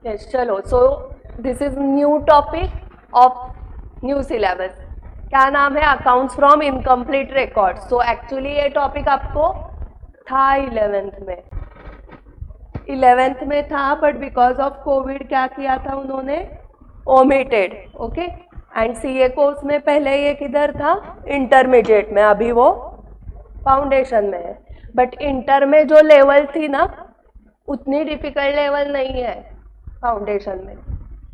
Yes चलो, so this is new topic of new syllabus. क्या नाम है? Accounts from incomplete record. So actually ये टॉपिक आपको था 11th में था, बट बिकॉज ऑफ कोविड क्या किया था उन्होंने? Omitted. Okay, and CA course में पहले ये किधर था? इंटरमीडिएट में, अभी वो फाउंडेशन में है। बट इंटर में जो लेवल थी ना, उतनी डिफिकल्ट लेवल नहीं है फाउंडेशन में।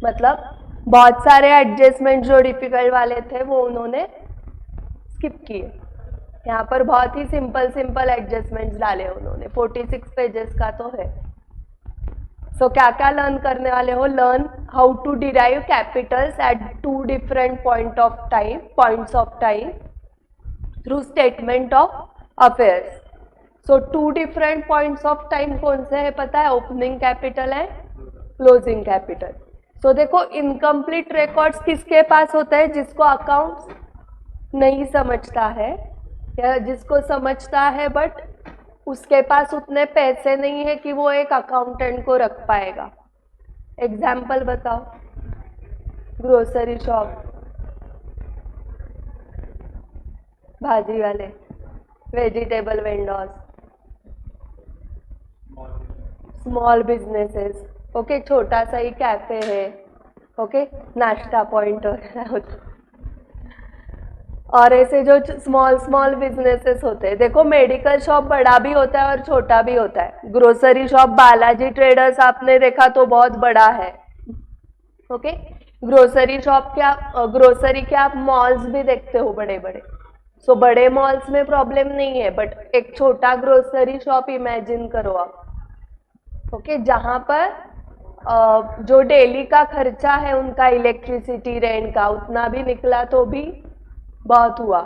मतलब बहुत सारे एडजस्टमेंट जो डिफिकल्ट वाले थे वो उन्होंने स्किप किए। यहाँ पर बहुत ही सिंपल एडजस्टमेंट्स डाले उन्होंने। 46 पेजेस का तो है। सो क्या क्या लर्न करने वाले हो? Learn how to derive capitals at 2 different points of time through statement of affairs. So 2 different points of time कौन से है पता है? Opening capital and closing capital. So देखो, इनकम्प्लीट रिकॉर्ड्स किसके पास होता है? जिसको अकाउंट्स नहीं समझता है, या जिसको समझता है बट उसके पास उतने पैसे नहीं है कि वो एक अकाउंटेंट को रख पाएगा। एग्जाम्पल बताओ। ग्रोसरी शॉप, भाजी वाले, vegetable vendors, small businesses. Okay, छोटा सा ही कैफे है, ओके, नाश्ता पॉइंट वगैरह होता। और ऐसे जो स्मॉल बिजनेसेस होते हैं, देखो मेडिकल शॉप बड़ा भी होता है और छोटा भी होता है। ग्रोसरी शॉप बालाजी ट्रेडर्स आपने देखा तो बहुत बड़ा है। ओके, ग्रोसरी शॉप क्या, ग्रोसरी के आप मॉल्स भी देखते हो बड़े बड़े। सो बड़े मॉल्स में प्रॉब्लम नहीं है, बट एक छोटा ग्रोसरी शॉप इमेजिन करो आप। ओके, जहाँ पर जो डेली का खर्चा है उनका, इलेक्ट्रिसिटी रेंट का, उतना भी निकला तो भी बहुत हुआ।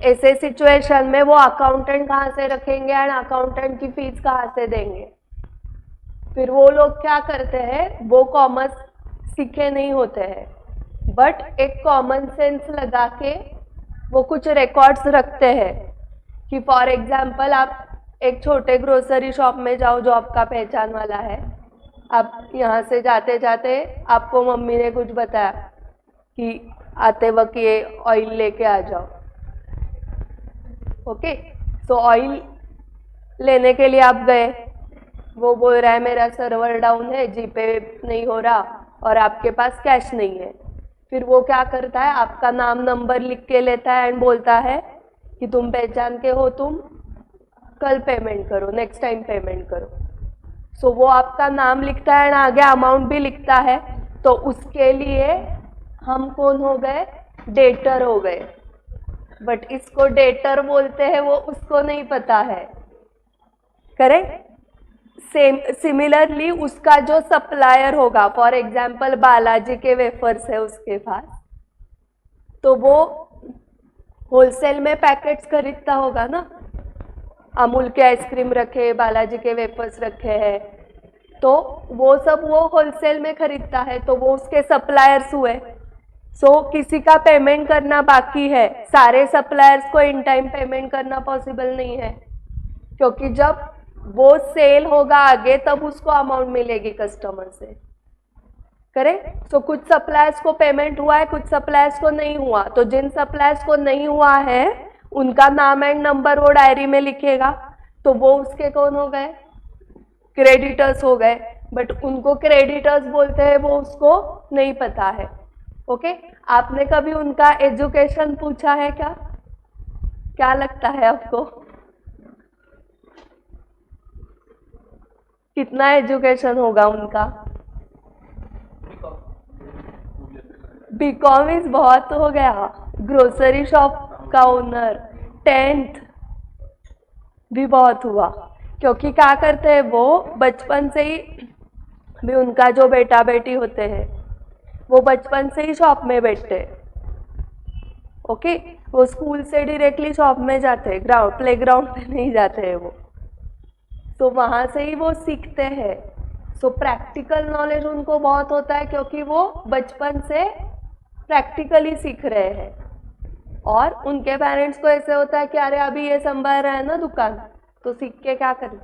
ऐसे सिचुएशन में वो अकाउंटेंट कहाँ से रखेंगे एंड अकाउंटेंट की फीस कहाँ से देंगे? फिर वो लोग क्या करते हैं? वो कॉमर्स सीखे नहीं होते हैं, बट एक कॉमन सेंस लगा के वो कुछ रिकॉर्ड्स रखते हैं कि फॉर एग्जाम्पल आप एक छोटे ग्रोसरी शॉप में जाओ जो आपका पहचान वाला है। आप यहाँ से जाते जाते आपको मम्मी ने कुछ बताया कि आते वक्त ये ऑयल लेके आ जाओ। ओके, सो ऑयल लेने के लिए आप गए, वो बोल रहा है मेरा सर्वर डाउन है, जीपे नहीं हो रहा और आपके पास कैश नहीं है। फिर वो क्या करता है? आपका नाम नंबर लिख के लेता है एंड बोलता है कि तुम पहचान के हो, तुम कल पेमेंट करो, नेक्स्ट टाइम पेमेंट करो। सो वो आपका नाम लिखता है एंड आगे अमाउंट भी लिखता है। तो उसके लिए हम कौन हो गए? डेटर हो गए। बट इसको डेटर बोलते हैं, वो उसको नहीं पता है। करेक्ट? सेम सिमिलरली उसका जो सप्लायर होगा, फॉर एग्जाम्पल बालाजी के वेफर्स है उसके पास, तो वो होलसेल में पैकेट्स खरीदता होगा ना। अमूल के आइसक्रीम रखे, बालाजी के वेफर्स रखे हैं, तो वो सब वो होलसेल में खरीदता है, तो वो उसके सप्लायर्स हुए। सो किसी का पेमेंट करना बाकी है, सारे सप्लायर्स को इन टाइम पेमेंट करना पॉसिबल नहीं है, क्योंकि जब वो सेल होगा आगे तब उसको अमाउंट मिलेगी कस्टमर से। करेक्ट? सो कुछ सप्लायर्स को पेमेंट हुआ है, कुछ सप्लायर्स को नहीं हुआ। तो जिन सप्लायर्स को नहीं हुआ है उनका नाम एंड नंबर वो डायरी में लिखेगा, तो वो उसके कौन हो गए? क्रेडिटर्स हो गए। बट उनको क्रेडिटर्स बोलते हैं, वो उसको नहीं पता है। ओके, आपने कभी उनका एजुकेशन पूछा है क्या? क्या लगता है आपको? कितना एजुकेशन होगा उनका? बीकॉम इज बहुत हो गया। ग्रोसरी शॉप का ओनर 10th भी बहुत हुआ, क्योंकि क्या करते हैं वो बचपन से ही भी, उनका जो बेटा बेटी होते हैं वो बचपन से ही शॉप में बैठते हैं। ओके, वो स्कूल से डायरेक्टली शॉप में जाते हैं, ग्राउंड प्ले ग्राउंड पे नहीं जाते हैं वो। तो वहाँ से ही वो सीखते हैं। सो प्रैक्टिकल नॉलेज उनको बहुत होता है, क्योंकि वो बचपन से प्रैक्टिकली सीख रहे हैं। और उनके पेरेंट्स को ऐसे होता है कि अरे अभी ये संभाल रहा है ना दुकान, तो सीख के क्या करें?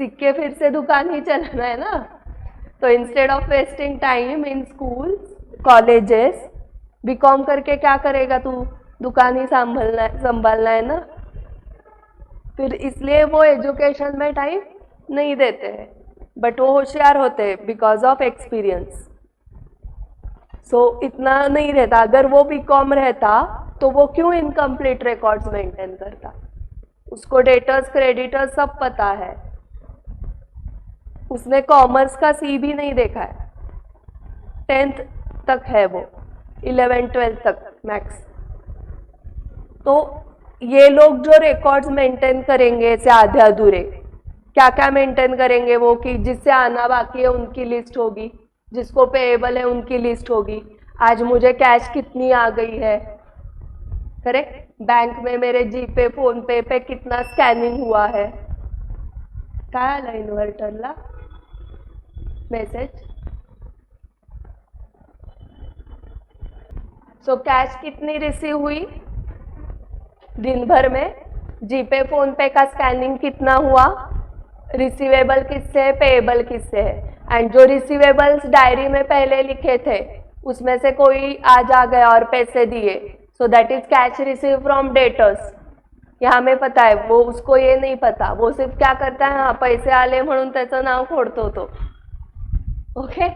सीख के फिर से दुकान ही चलाना है ना। तो instead of wasting time in school colleges, BCom करके क्या करेगा तू? दुकान ही संभालना है ना। फिर इसलिए वो एजुकेशन में टाइम नहीं देते हैं, बट वो होशियार होते हैं बिकॉज ऑफ एक्सपीरियंस। सो इतना नहीं रहता। अगर वो बीकॉम रहता तो वो क्यों इनकम्प्लीट रिकॉर्ड्स मेंटेन करता? उसको डेटर्स क्रेडिटर्स सब पता है। उसने कॉमर्स का सी भी नहीं देखा है, 10th तक है वो, 11th-12th तक मैक्स। तो ये लोग जो रिकॉर्ड्स मेंटेन करेंगे ऐसे आधे अधूरे, क्या क्या मेंटेन करेंगे वो? कि जिससे आना बाकी है उनकी लिस्ट होगी, जिसको पेएबल है उनकी लिस्ट होगी, आज मुझे कैश कितनी आ गई है, करेक्ट? बैंक में मेरे जीपे फोन पे कितना स्कॅनिंग हुआ है। काय आला इन्व्हर्टरला मेसेज? सो कैश कितनी रिसीव हुई दिन भर में, जीपे फोन पे का स्कैनिंग कितना हुआ, रिसीवेबल किससे है, पेएबल किससे है। एंड जो रिसीवेबल्स डायरी में पहले लिखे थे उसमें से कोई आज आ गया और पैसे दिए, so that is cash receive from debtors. ये हमें पता है, वो उसको ये नहीं पता। वो सिर्फ क्या करता है, हाँ पैसे आले म्हणून त्याचं नाव फोडतो तो। ओके,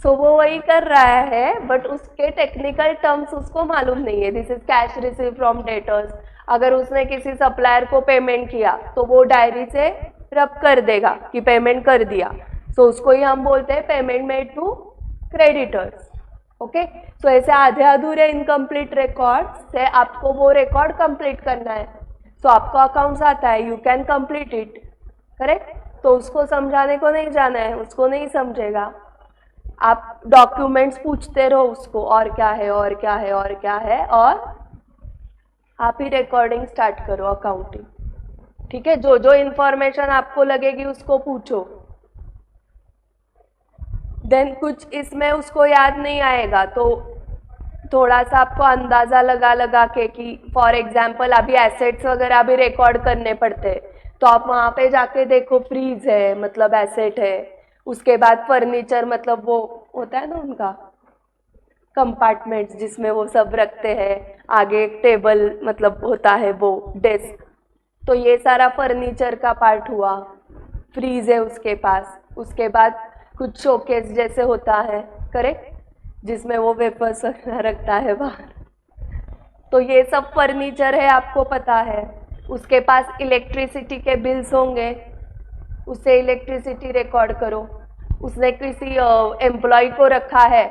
सो वो वही कर रहा है, बट उसके टेक्निकल टर्म्स उसको मालूम नहीं है। This is cash receive from debtors. अगर उसने किसी सप्लायर को पेमेंट किया तो वो डायरी से रब कर देगा कि पेमेंट कर दिया, सो उसको ही हम बोलते हैं payment made to creditors. Okay, so ऐसे आधे अधूरे इनकम्प्लीट रिकॉर्ड से आपको वो रिकॉर्ड कंप्लीट करना है। सो आपको अकाउंट्स आता है, you can complete it, correct? तो उसको समझाने को नहीं जाना है, उसको नहीं समझेगा। आप डॉक्यूमेंट्स पूछते रहो उसको, और क्या है और क्या है और क्या है, और आप ही रिकॉर्डिंग स्टार्ट करो अकाउंटिंग। ठीक है, जो जो इंफॉर्मेशन आपको लगेगी उसको पूछो। देन कुछ इसमें उसको याद नहीं आएगा तो थोड़ा सा आपको अंदाजा लगा के कि फॉर एग्जाम्पल अभी एसेट्स वगैरह भी रिकॉर्ड करने पड़ते हैं, तो आप वहाँ पे जाके देखो, फ्रीज है मतलब एसेट है, उसके बाद फर्नीचर मतलब वो होता है ना उनका कंपार्टमेंट्स जिसमें वो सब रखते हैं, आगे एक टेबल मतलब होता है वो डेस्क, तो ये सारा फर्नीचर का पार्ट हुआ। फ्रीज है उसके पास, उसके बाद कुछ शोकेस जैसे होता है, करेक्ट, जिसमें वो वेफर्स रखता है बाहर, तो ये सब फर्नीचर है, आपको पता है। उसके पास इलेक्ट्रिसिटी के बिल्स होंगे, उससे इलेक्ट्रिसिटी रिकॉर्ड करो। उसने किसी एम्प्लॉय को रखा है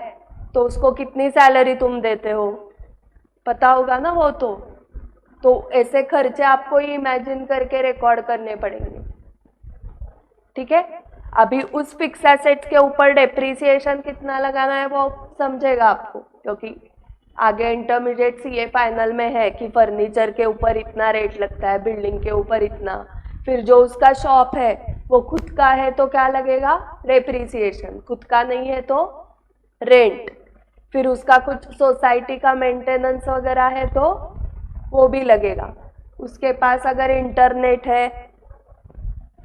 तो उसको कितनी सैलरी तुम देते हो, पता होगा ना वो तो ऐसे खर्चे आपको ही इमेजिन करके रिकॉर्ड करने पड़ेंगे। ठीक है, अभी उस फिक्स एसेट्स के ऊपर डेप्रिसिएशन कितना लगाना है वो समझेगा आपको, क्योंकि आगे इंटरमीडिएट सीए फाइनल में है कि फर्नीचर के ऊपर इतना रेट लगता है, बिल्डिंग के ऊपर इतना, फिर जो उसका शॉप है वो खुद का है तो क्या लगेगा, डेप्रिसिएशन, खुद का नहीं है तो रेंट, फिर उसका कुछ सोसाइटी का मेंटेनेंस वगैरह है तो वो भी लगेगा। उसके पास अगर इंटरनेट है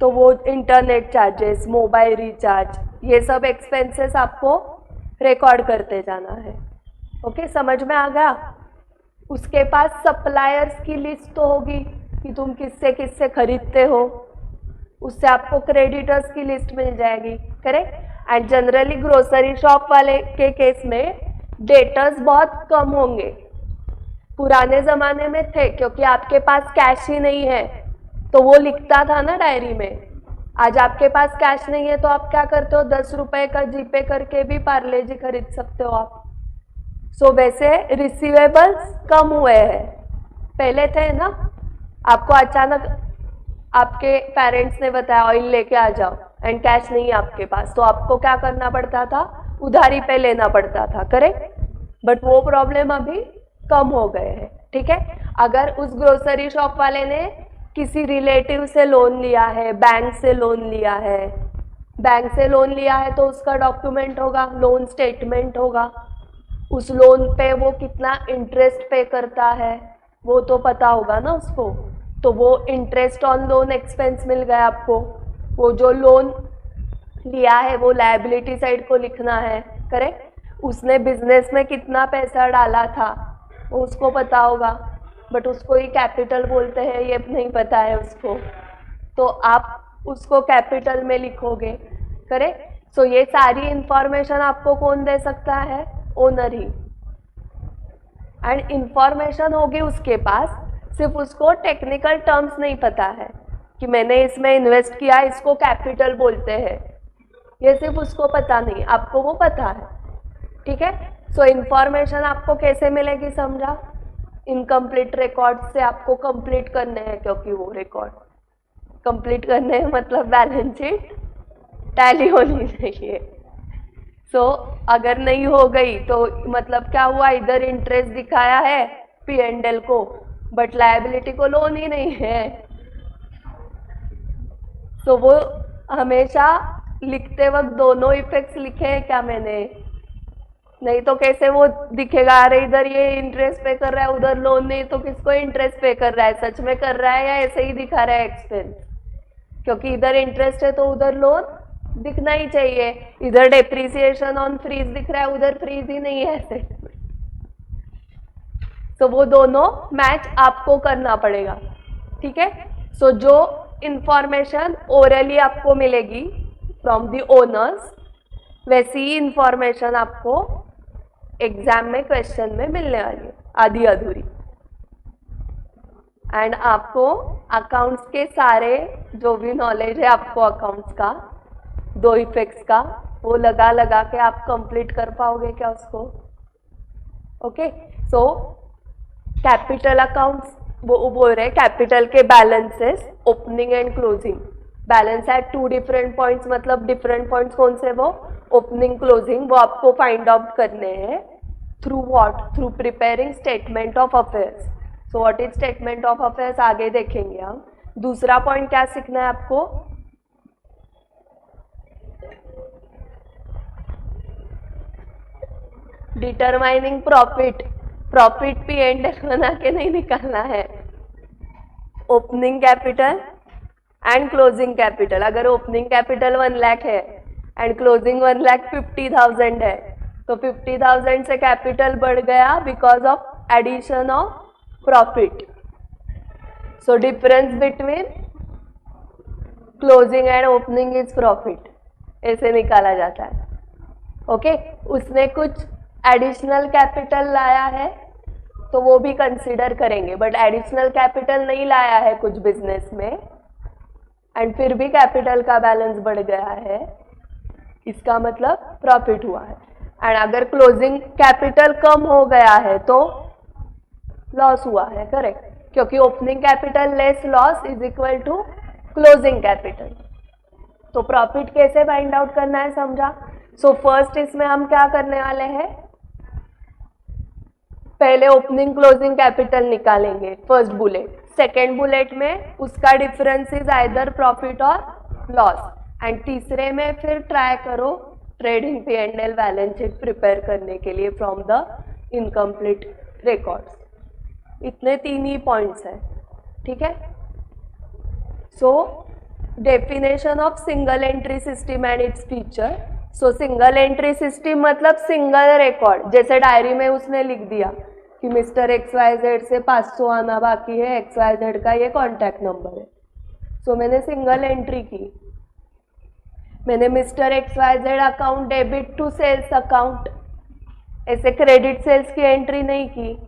तो वो इंटरनेट चार्जेस, मोबाइल रिचार्ज, ये सब एक्सपेंसेस आपको रिकॉर्ड करते जाना है। ओके, समझ में आ गया? उसके पास सप्लायर्स की लिस्ट तो होगी कि तुम किससे किससे खरीदते हो, उससे आपको क्रेडिटर्स की लिस्ट मिल जाएगी, correct. And generally grocery shop वाले के केस में डेटर्स बहुत कम होंगे, पुराने ज़माने में थे क्योंकि आपके पास कैश ही नहीं है, तो वो लिखता था ना डायरी में। आज आपके पास कैश नहीं है तो आप क्या करते हो, 10 रुपए का जीपे करके भी पार्ले जी खरीद सकते हो आप। सो वैसे रिसीवेबल्स कम हुए हैं, पहले थे ना, आपको अचानक आपके पेरेंट्स ने बताया ऑयल लेके आ जाओ एंड कैश नहीं है आपके पास, तो आपको क्या करना पड़ता था, उधारी पे लेना पड़ता था, करेक्ट। बट वो प्रॉब्लम अभी कम हो गए हैं। ठीक है, अगर उस ग्रोसरी शॉप वाले ने किसी रिलेटिव से लोन लिया है, बैंक से लोन लिया है, बैंक से लोन लिया है तो उसका डॉक्यूमेंट होगा, लोन स्टेटमेंट होगा, उस लोन पे वो कितना इंटरेस्ट पे करता है वो तो पता होगा ना उसको, तो वो इंटरेस्ट ऑन लोन एक्सपेंस मिल गया आपको। वो जो लोन लिया है वो लायबिलिटी साइड को लिखना है, करेक्ट। उसने बिजनेस में कितना पैसा डाला था वो उसको पता होगा, बट उसको ही कैपिटल बोलते हैं ये नहीं पता है उसको, तो आप उसको कैपिटल में लिखोगे, करेक्ट। सो ये सारी इंफॉर्मेशन आपको कौन दे सकता है? Owner he. एंड इंफॉर्मेशन होगी उसके पास, सिर्फ उसको टेक्निकल टर्म्स नहीं पता है कि मैंने इसमें इन्वेस्ट किया, इसको कैपिटल बोलते हैं, ये सिर्फ उसको पता नहीं, आपको वो पता है, ठीक है। सो इंफॉर्मेशन आपको कैसे मिलेगी समझा? इनकम्प्लीट रिकॉर्ड से आपको कंप्लीट करने हैं, क्योंकि वो रिकॉर्ड कंप्लीट करने हैं मतलब बैलेंस शीट टैली होनी चाहिए। सो अगर नहीं हो गई तो मतलब क्या हुआ? इधर इंटरेस्ट दिखाया है P&L को, बट लायबिलिटी को लोन ही नहीं है। सो वो हमेशा लिखते वक्त दोनों इफेक्ट्स लिखे हैं क्या मैंने? नहीं तो कैसे वो दिखेगा? अरे इधर ये इंटरेस्ट पे कर रहा है, उधर लोन नहीं, तो किसको इंटरेस्ट पे कर रहा है? सच में कर रहा है या ऐसे ही दिखा रहा है एक्सपेंस? क्योंकि इधर इंटरेस्ट है तो उधर लोन दिखना ही चाहिए। इधर डेप्रिसिएशन ऑन फ्रीज दिख रहा है, उधर फ्रीज ही नहीं है एसेट में। तो वो दोनों मैच आपको करना पड़ेगा, ठीक है। सो जो इंफॉर्मेशन ओरली आपको मिलेगी फ्रॉम द ओनर्स, वैसी ही इंफॉर्मेशन आपको एग्जाम में क्वेश्चन में मिलने वाली है, आधी अधूरी। एंड आपको अकाउंट्स के सारे जो भी नॉलेज है आपको अकाउंट्स का, दो इफेक्ट्स का, वो लगा लगा के आप कंप्लीट कर पाओगे क्या उसको? ओके। सो कैपिटल अकाउंट्स वो बोल रहे हैं कैपिटल के balances opening and closing. Balance at two different points, मतलब डिफरेंट पॉइंट्स कौन से? वो ओपनिंग क्लोजिंग, वो आपको फाइंड आउट करने हैं through what? Through preparing statement of affairs. So what is statement of affairs आगे देखेंगे हम। दूसरा पॉइंट क्या सीखना है आपको? Determining profit. प्रॉफिट P&L बना के नहीं निकालना है। Opening capital and closing capital. अगर ओपनिंग कैपिटल 1 लाख है एंड क्लोजिंग 1,50,000 है, तो 50,000 से कैपिटल बढ़ गया because of addition of profit. So difference between closing and opening is profit, ऐसे निकाला जाता है। ओके। उसने कुछ एडिशनल कैपिटल लाया है तो वो भी कंसीडर करेंगे, बट एडिशनल कैपिटल नहीं लाया है कुछ बिजनेस में एंड फिर भी कैपिटल का बैलेंस बढ़ गया है, इसका मतलब प्रॉफिट हुआ है। एंड अगर क्लोजिंग कैपिटल कम हो गया है तो लॉस हुआ है, करेक्ट, क्योंकि opening capital less loss is equal to closing capital. तो प्रॉफिट कैसे फाइंड आउट करना है समझा? सो फर्स्ट इसमें हम क्या करने वाले हैं? पहले ओपनिंग क्लोजिंग कैपिटल निकालेंगे, फर्स्ट बुलेट। सेकेंड बुलेट में उसका डिफरेंस इज आइदर प्रॉफिट और लॉस। एंड तीसरे में फिर ट्राई करो trading P&L balance sheet prepare करने के लिए फ्रॉम द इनकम्प्लीट रिकॉर्ड्स। इतने 3 ही पॉइंट्स हैं, ठीक है। So definition of single entry system and its feature. So single entry system मतलब सिंगल रिकॉर्ड, जैसे डायरी में उसने लिख दिया कि मिस्टर XYZ से 500 आना बाकी है, XYZ का ये कॉन्टैक्ट नंबर है। सो मैंने सिंगल एंट्री की, मैंने mister XYZ account debit to sales account, ऐसे क्रेडिट सेल्स की एंट्री नहीं की,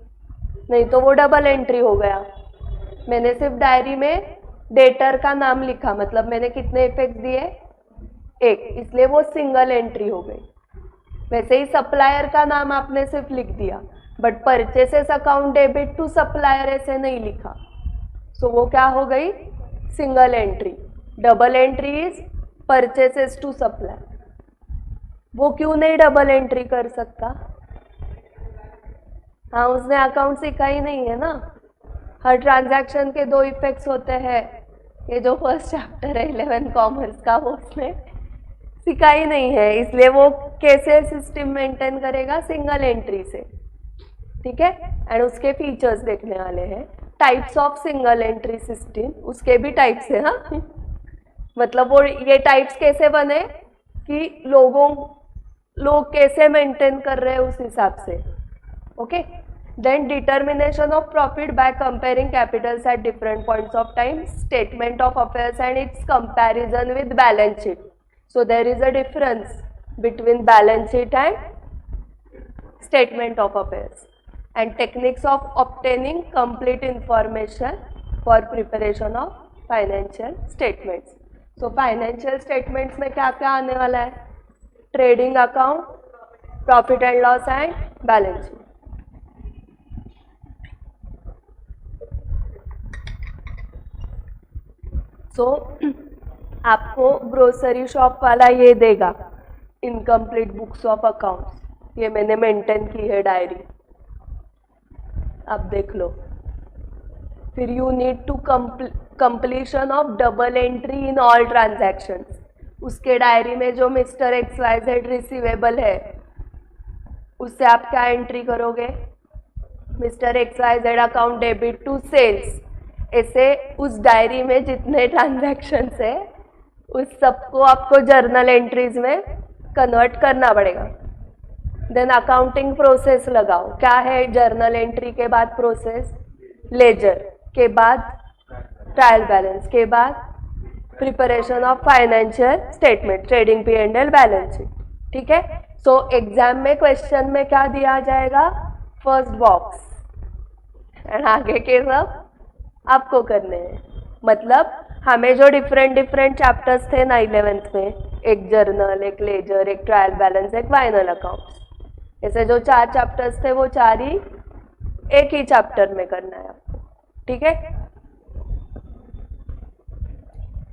नहीं तो वो डबल एंट्री हो गया। मैंने सिर्फ डायरी में डेटर का नाम लिखा, मतलब मैंने कितने इफेक्ट दिए? 1, इसलिए वो सिंगल एंट्री हो गई। वैसे ही सप्लायर का नाम आपने सिर्फ लिख दिया, but purchases account debit to supplier ऐसे नहीं लिखा, सो वो क्या हो गई? Single entry. Double entry is purchases to supplier. वो क्यों नहीं डबल एंट्री कर सकता? हाँ, उसने अकाउंट सीखा ही नहीं है ना। हर ट्रांजैक्शन के 2 इफेक्ट्स होते हैं, ये जो फर्स्ट चैप्टर है 11 कॉमर्स का, वो उसने सीखा ही नहीं है, इसलिए वो कैसे सिस्टम मेंटेन करेगा? सिंगल एंट्री से, ठीक है। एंड उसके फीचर्स देखने वाले हैं। Types of single entry system, उसके भी टाइप्स है, हाँ मतलब वो ये टाइप्स कैसे बने? कि लोग कैसे मेंटेन कर रहे हैं उस हिसाब से. Okay. Then determination of profit by comparing capitals at different points of time, statement of affairs and its comparison with balance sheet. So there is a difference between balance sheet and statement of affairs, and techniques of obtaining complete information for preparation of financial statements. So financial statements में क्या क्या आने वाला है? Trading account, profit and loss and balance sheet. सो आपको grocery shop वाला ये देगा इनकम्प्लीट बुक्स ऑफ अकाउंट्स, ये मैंने मेंटेन की है डायरी, आप देख लो. फिर you need to completion of double entry in all transactions. उसके डायरी में जो मिस्टर XYZ रिसीवेबल है उससे आप क्या एंट्री करोगे? Mister XYZ account debit to sales. ऐसे उस डायरी में जितने ट्रांजैक्शंस है उस सबको आपको जर्नल एंट्रीज में कन्वर्ट करना पड़ेगा. देन अकाउंटिंग प्रोसेस लगाओ. क्या है जर्नल एंट्री के बाद प्रोसेस? लेजर के बाद ट्रायल बैलेंस के बाद preparation of financial statement, trading P&L balance sheet. ठीक है. सो एग्जाम में क्वेश्चन में क्या दिया जाएगा? फर्स्ट बॉक्स, एंड आगे के सब आपको करने हैं. मतलब हमें जो डिफरेंट चैप्टर्स थे ना 11th में, एक जर्नल, एक लेजर, एक ट्रायल बैलेंस, एक फाइनल अकाउंट्स, ऐसे जो 4 चैप्टर्स थे वो 4 ही एक ही चैप्टर में करना है आपको. ठीक है.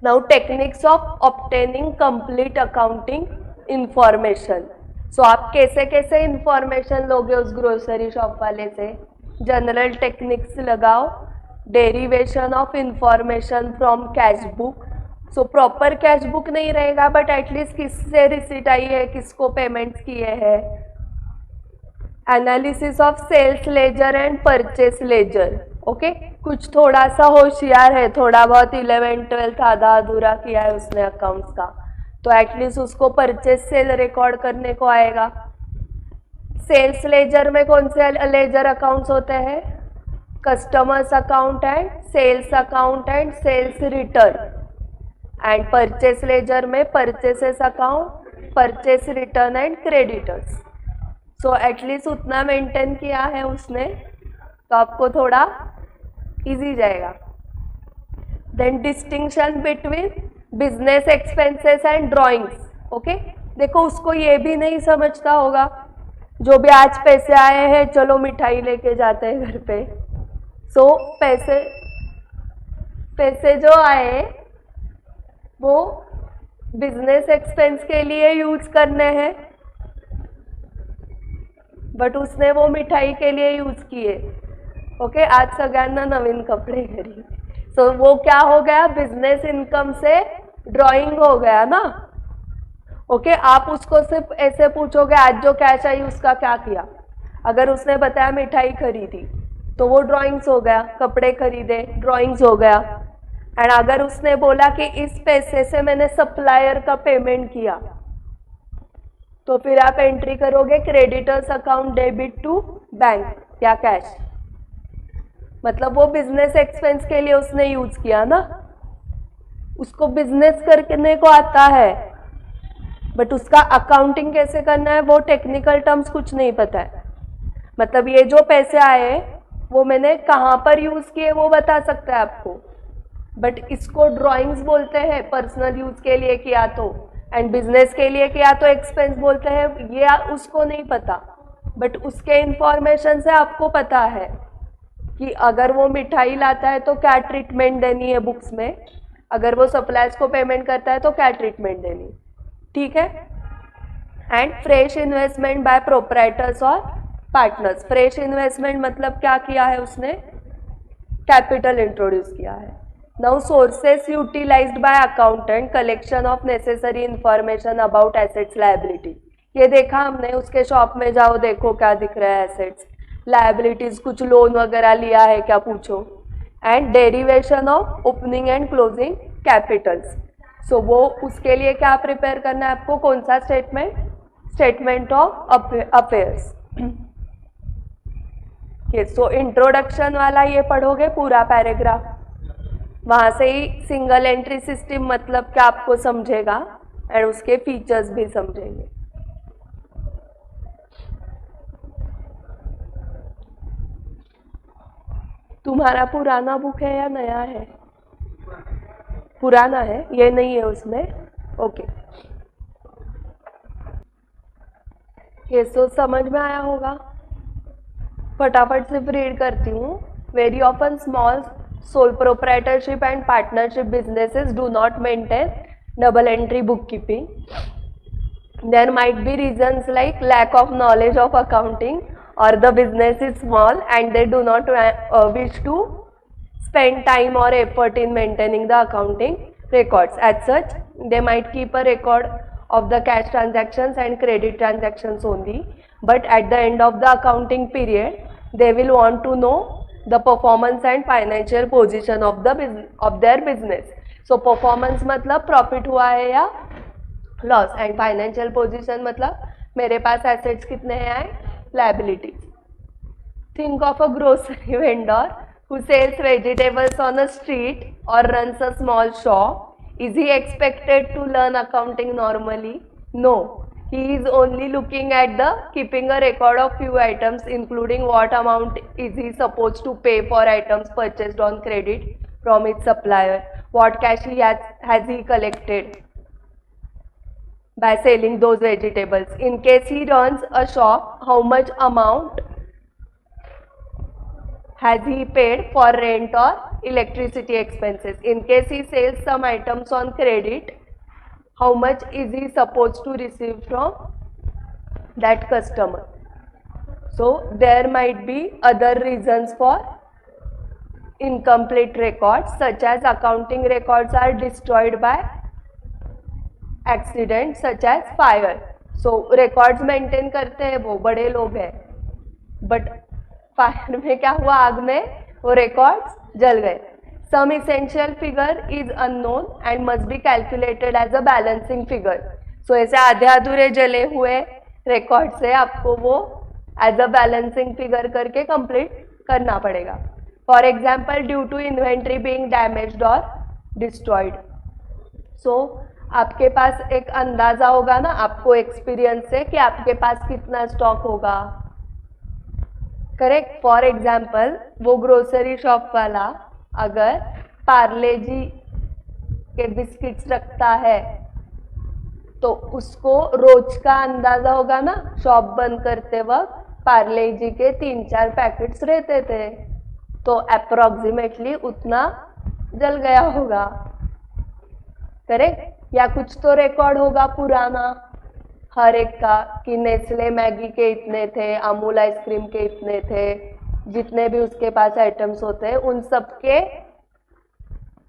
Now techniques of obtaining complete accounting information. So आप कैसे कैसे इंफॉर्मेशन लोगे उस ग्रोसरी शॉप वाले से? जनरल टेक्निक्स लगाओ. Derivation of information from cash book. So proper cash book नहीं रहेगा बट एटलीस्ट किससे रिसीट आई है, किसको पेमेंट्स किए हैं. Analysis of sales ledger and purchase ledger. Okay. कुछ थोड़ा सा होशियार है, थोड़ा बहुत 11th 12th आधा अधूरा किया है उसने अकाउंट्स का, तो एटलीस्ट उसको परचेस सेल रिकॉर्ड करने को आएगा. सेल्स लेजर में कौन से लेजर अकाउंट्स होते हैं? Customers account and sales account and sales return. And purchase ledger में purchases account, purchase return and creditors. So at least उतना मेंटेन किया है उसने तो आपको थोड़ा इजी जाएगा. Then distinction between business expenses and drawings. Okay. देखो उसको ये भी नहीं समझता होगा, जो भी आज पैसे आए हैं चलो मिठाई लेके जाते हैं घर पे. सो पैसे जो आए वो बिजनेस एक्सपेंस के लिए यूज करने हैं, बट उसने वो मिठाई के लिए यूज किए. ओके. आज सगळ्यांना नवीन कपडे घरी. सो वो क्या हो गया? बिजनेस इनकम से ड्राइंग हो गया ना. ओके. आप उसको सिर्फ ऐसे पूछोगे आज जो कैश आई उसका क्या किया. अगर उसने बताया मिठाई खरीदी तो वो ड्राइंग्स हो गया. कपड़े खरीदे, ड्राइंग्स हो गया. एंड अगर उसने बोला कि इस पैसे से मैंने सप्लायर का पेमेंट किया तो फिर आप एंट्री करोगे creditors account debit to bank या कैश. मतलब वो बिजनेस एक्सपेंस के लिए उसने यूज किया ना. उसको बिजनेस करने को आता है बट उसका अकाउंटिंग कैसे करना है वो टेक्निकल टर्म्स कुछ नहीं पता है. मतलब ये जो पैसे आए वो मैंने कहाँ पर यूज किए वो बता सकता है आपको, बट इसको ड्राइंग्स बोलते हैं पर्सनल यूज के लिए किया तो, एंड बिजनेस के लिए किया तो एक्सपेंस बोलते हैं. ये उसको नहीं पता, बट उसके इंफॉर्मेशन से आपको पता है कि अगर वो मिठाई लाता है तो क्या ट्रीटमेंट देनी है बुक्स में, अगर वो सप्लायर्स को पेमेंट करता है तो क्या ट्रीटमेंट देनी. ठीक है. And fresh investment by proprietors और पार्टनर्स. फ्रेश इन्वेस्टमेंट मतलब क्या किया है उसने? कैपिटल इंट्रोड्यूस किया है. Now sources utilised by accountant, collection of necessary information about assets liability. ये देखा हमने, उसके शॉप में जाओ देखो क्या दिख रहा है, एसेट्स लायबिलिटीज, कुछ लोन वगैरह लिया है क्या पूछो. And derivation of opening and closing capitals. So वो उसके लिए क्या प्रिपेयर करना है आपको, कौन सा statement, statement of affairs. So introduction वाला ये पढ़ोगे पूरा पैराग्राफ, वहां से ही सिंगल एंट्री सिस्टम मतलब क्या आपको समझेगा एंड उसके फीचर्स भी समझेंगे। तुम्हारा पुराना बुक है या नया है? पुराना है, ये नहीं है उसमें। ओके, ये तो समझ में आया होगा। फटाफट से रीड करती हूँ। Very often small sole proprietorship and partnership businesses do not maintain double entry bookkeeping. There might be reasons like lack of knowledge of accounting, or the business is small and they do not wish to spend time or effort in maintaining the accounting records. As such, they might keep a record of the cash transactions and credit transactions only, but at the end of the accounting period, they will want to know the performance and financial position of their business. So performance मतलब profit हुआ है या loss, and financial position मतलब मेरे पास assets कितने हैं, liabilities. Think of a grocery vendor who sells vegetables on a street or runs a small shop. Is he expected to learn accounting normally? No. He is only looking at the keeping a record of few items, including what amount is he supposed to pay for items purchased on credit from its supplier, what cash has he collected by selling those vegetables. In case he runs a shop, how much amount has he paid for rent or electricity expenses. In case he sells some items on credit, how much is he supposed to receive from that customer. So there might be other reasons for incomplete records, such as accounting records are destroyed by accidents such as fire. So records maintain करते हैं वो बड़े लोग हैं, but fire में क्या हुआ, आग में वो रिकॉर्ड्स जल गए। Some essential figure is unknown and must be calculated as a balancing figure. So ऐसे आधे अधूरे जले हुए रिकॉर्ड से आपको वो एज अ बैलेंसिंग फिगर करके कंप्लीट करना पड़ेगा। For example, due to inventory being damaged और डिस्ट्रॉयड। सो आपके पास एक अंदाजा होगा ना आपको एक्सपीरियंस से कि आपके पास कितना स्टॉक होगा, करेक्ट। फॉर एग्जाम्पल, वो ग्रोसरी शॉप वाला अगर पार्ले जी के बिस्किट्स रखता है तो उसको रोज का अंदाजा होगा ना, शॉप बंद करते वक्त पार्ले जी के 3-4 पैकेट्स रहते थे तो अप्रोक्सीमेटली उतना जल गया होगा, करेक्ट। या कुछ तो रिकॉर्ड होगा पुराना हर एक का कि नेस्ले मैगी के इतने थे, अमूल आइसक्रीम के इतने थे, जितने भी उसके पास आइटम्स होते हैं उन सबके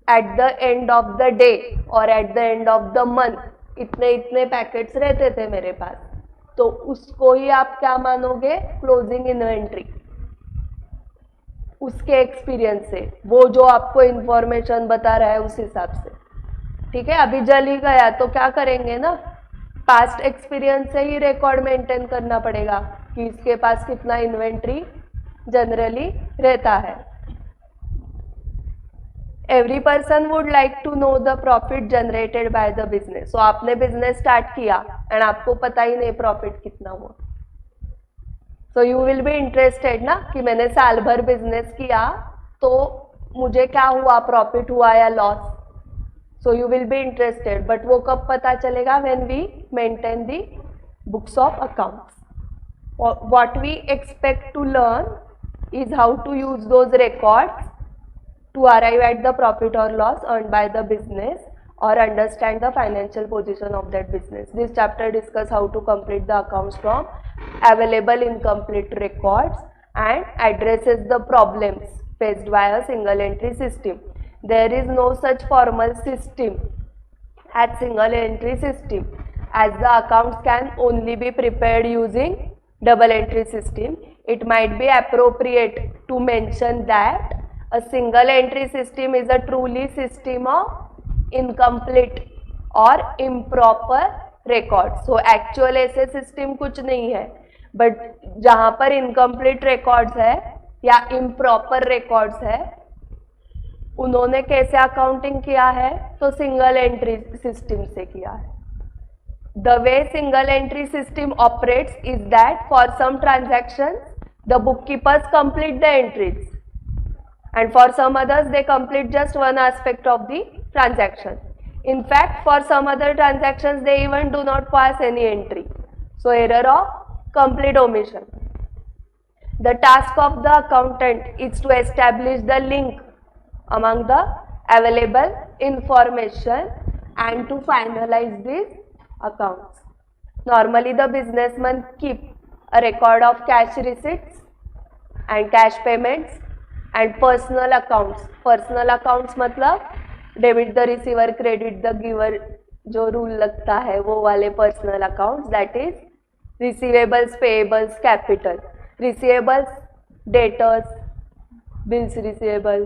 at the end of the day और at the end of the month इतने इतने पैकेट्स रहते थे मेरे पास, तो उसको ही आप क्या मानोगे, क्लोजिंग इन्वेंट्री, उसके एक्सपीरियंस से, वो जो आपको इंफॉर्मेशन बता रहा है उस हिसाब से, ठीक है। अभी जल ही गया तो क्या करेंगे ना, पास्ट एक्सपीरियंस से ही रिकॉर्ड मेंटेन करना पड़ेगा कि इसके पास कितना इन्वेंट्री जनरली रहता है। Every person would like to know the profit generated by the business. So आपने बिजनेस स्टार्ट किया एंड आपको पता ही नहीं प्रॉफिट कितना हुआ, सो यू विल बी इंटरेस्टेड ना कि मैंने साल भर बिजनेस किया तो मुझे क्या हुआ, प्रॉफिट हुआ या loss. So you will be interested, but वो कब पता चलेगा, when we maintain the books of accounts. What we expect to learn is how to use those records to arrive at the profit or loss earned by the business or understand the financial position of that business. This chapter discusses how to complete the accounts from available incomplete records and addresses the problems faced by a single entry system. There is no such formal system as single entry system, as the accounts can only be prepared using double entry system. It might be appropriate to mention that a single entry system is a truly system of incomplete और improper record. So actual ऐसे system कुछ नहीं है, but जहां पर incomplete records है या improper records है, उन्होंने कैसे अकाउंटिंग किया है? तो सिंगल एंट्री सिस्टम से किया है. The way single entry system operates is that for some transactions the bookkeepers complete the entries and for some others they complete just one aspect of the transaction. In fact, for some other transactions they even do not pass any entry. So error of complete omission. The task of the accountant is to establish the link among the available information and to finalize these accounts. Normally the businessman keep a record of cash receipts and cash payments and personal accounts. Personal accounts मतलब debit the receiver, credit the giver, जो rule लगता है वो वाले personal accounts. That is receivables, payables, capital. Receivables debtors, bills receivable.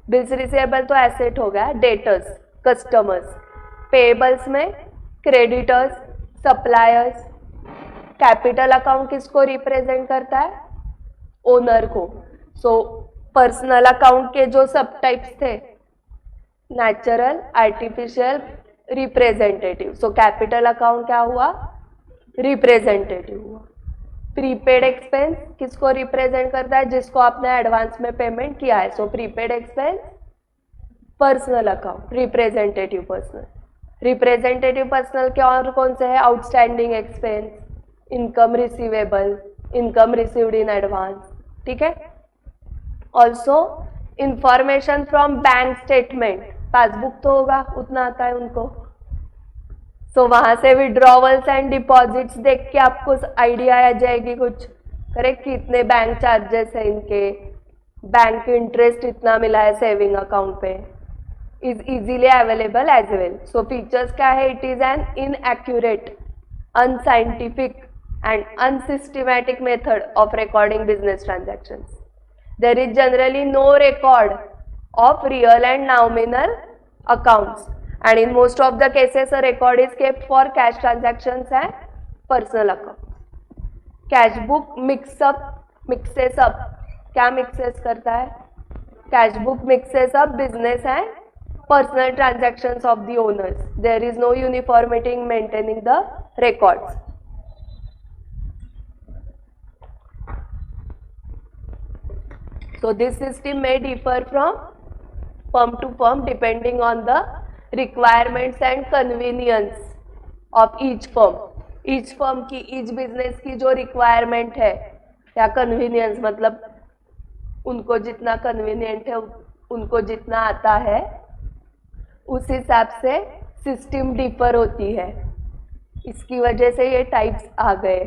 Bills receivable तो asset हो गया. Debtors customers. Payables में क्रेडिटर्स, सप्लायर्स. कैपिटल अकाउंट किसको रिप्रेजेंट करता है? ओनर को. सो पर्सनल अकाउंट के जो सब टाइप्स थे, natural, artificial, representative. So capital account क्या हुआ? रिप्रेजेंटेटिव हुआ. प्रीपेड एक्सपेंस किसको रिप्रेजेंट करता है? जिसको आपने एडवांस में पेमेंट किया है. So prepaid expense personal account, representative personal. Representative personal के और कौन से है? Outstanding expense, income receivable, income received in advance. ठीक है. Also information from bank statement. Passbook तो होगा, उतना आता है उनको. सो वहां से विड्रॉवल्स एंड डिपॉजिट्स देख के आपको आइडिया आ जाएगी कुछ. करेक्ट. कितने बैंक चार्जेस है इनके, बैंक इंटरेस्ट इतना मिला है सेविंग अकाउंट पे. is easily available as well. So features क्या है? It is an inaccurate, unscientific and unsystematic method of recording business transactions. There is generally no record of real and nominal accounts, and in most of the cases a record is kept for cash transactions and personal accounts. Cash book mixes up. क्या mixes करता है? Cash book mixes up business and personal transactions of the owners. There is no uniformity in maintaining the records. So this system may differ from firm to firm depending on the requirements and convenience of each firm. Each firm की, each business की जो requirement है या convenience, मतलब उनको जितना convenient है, उनको जितना आता है, उस हिसाब से सिस्टम डिफर होती है. इसकी वजह से ये टाइप्स आ गए,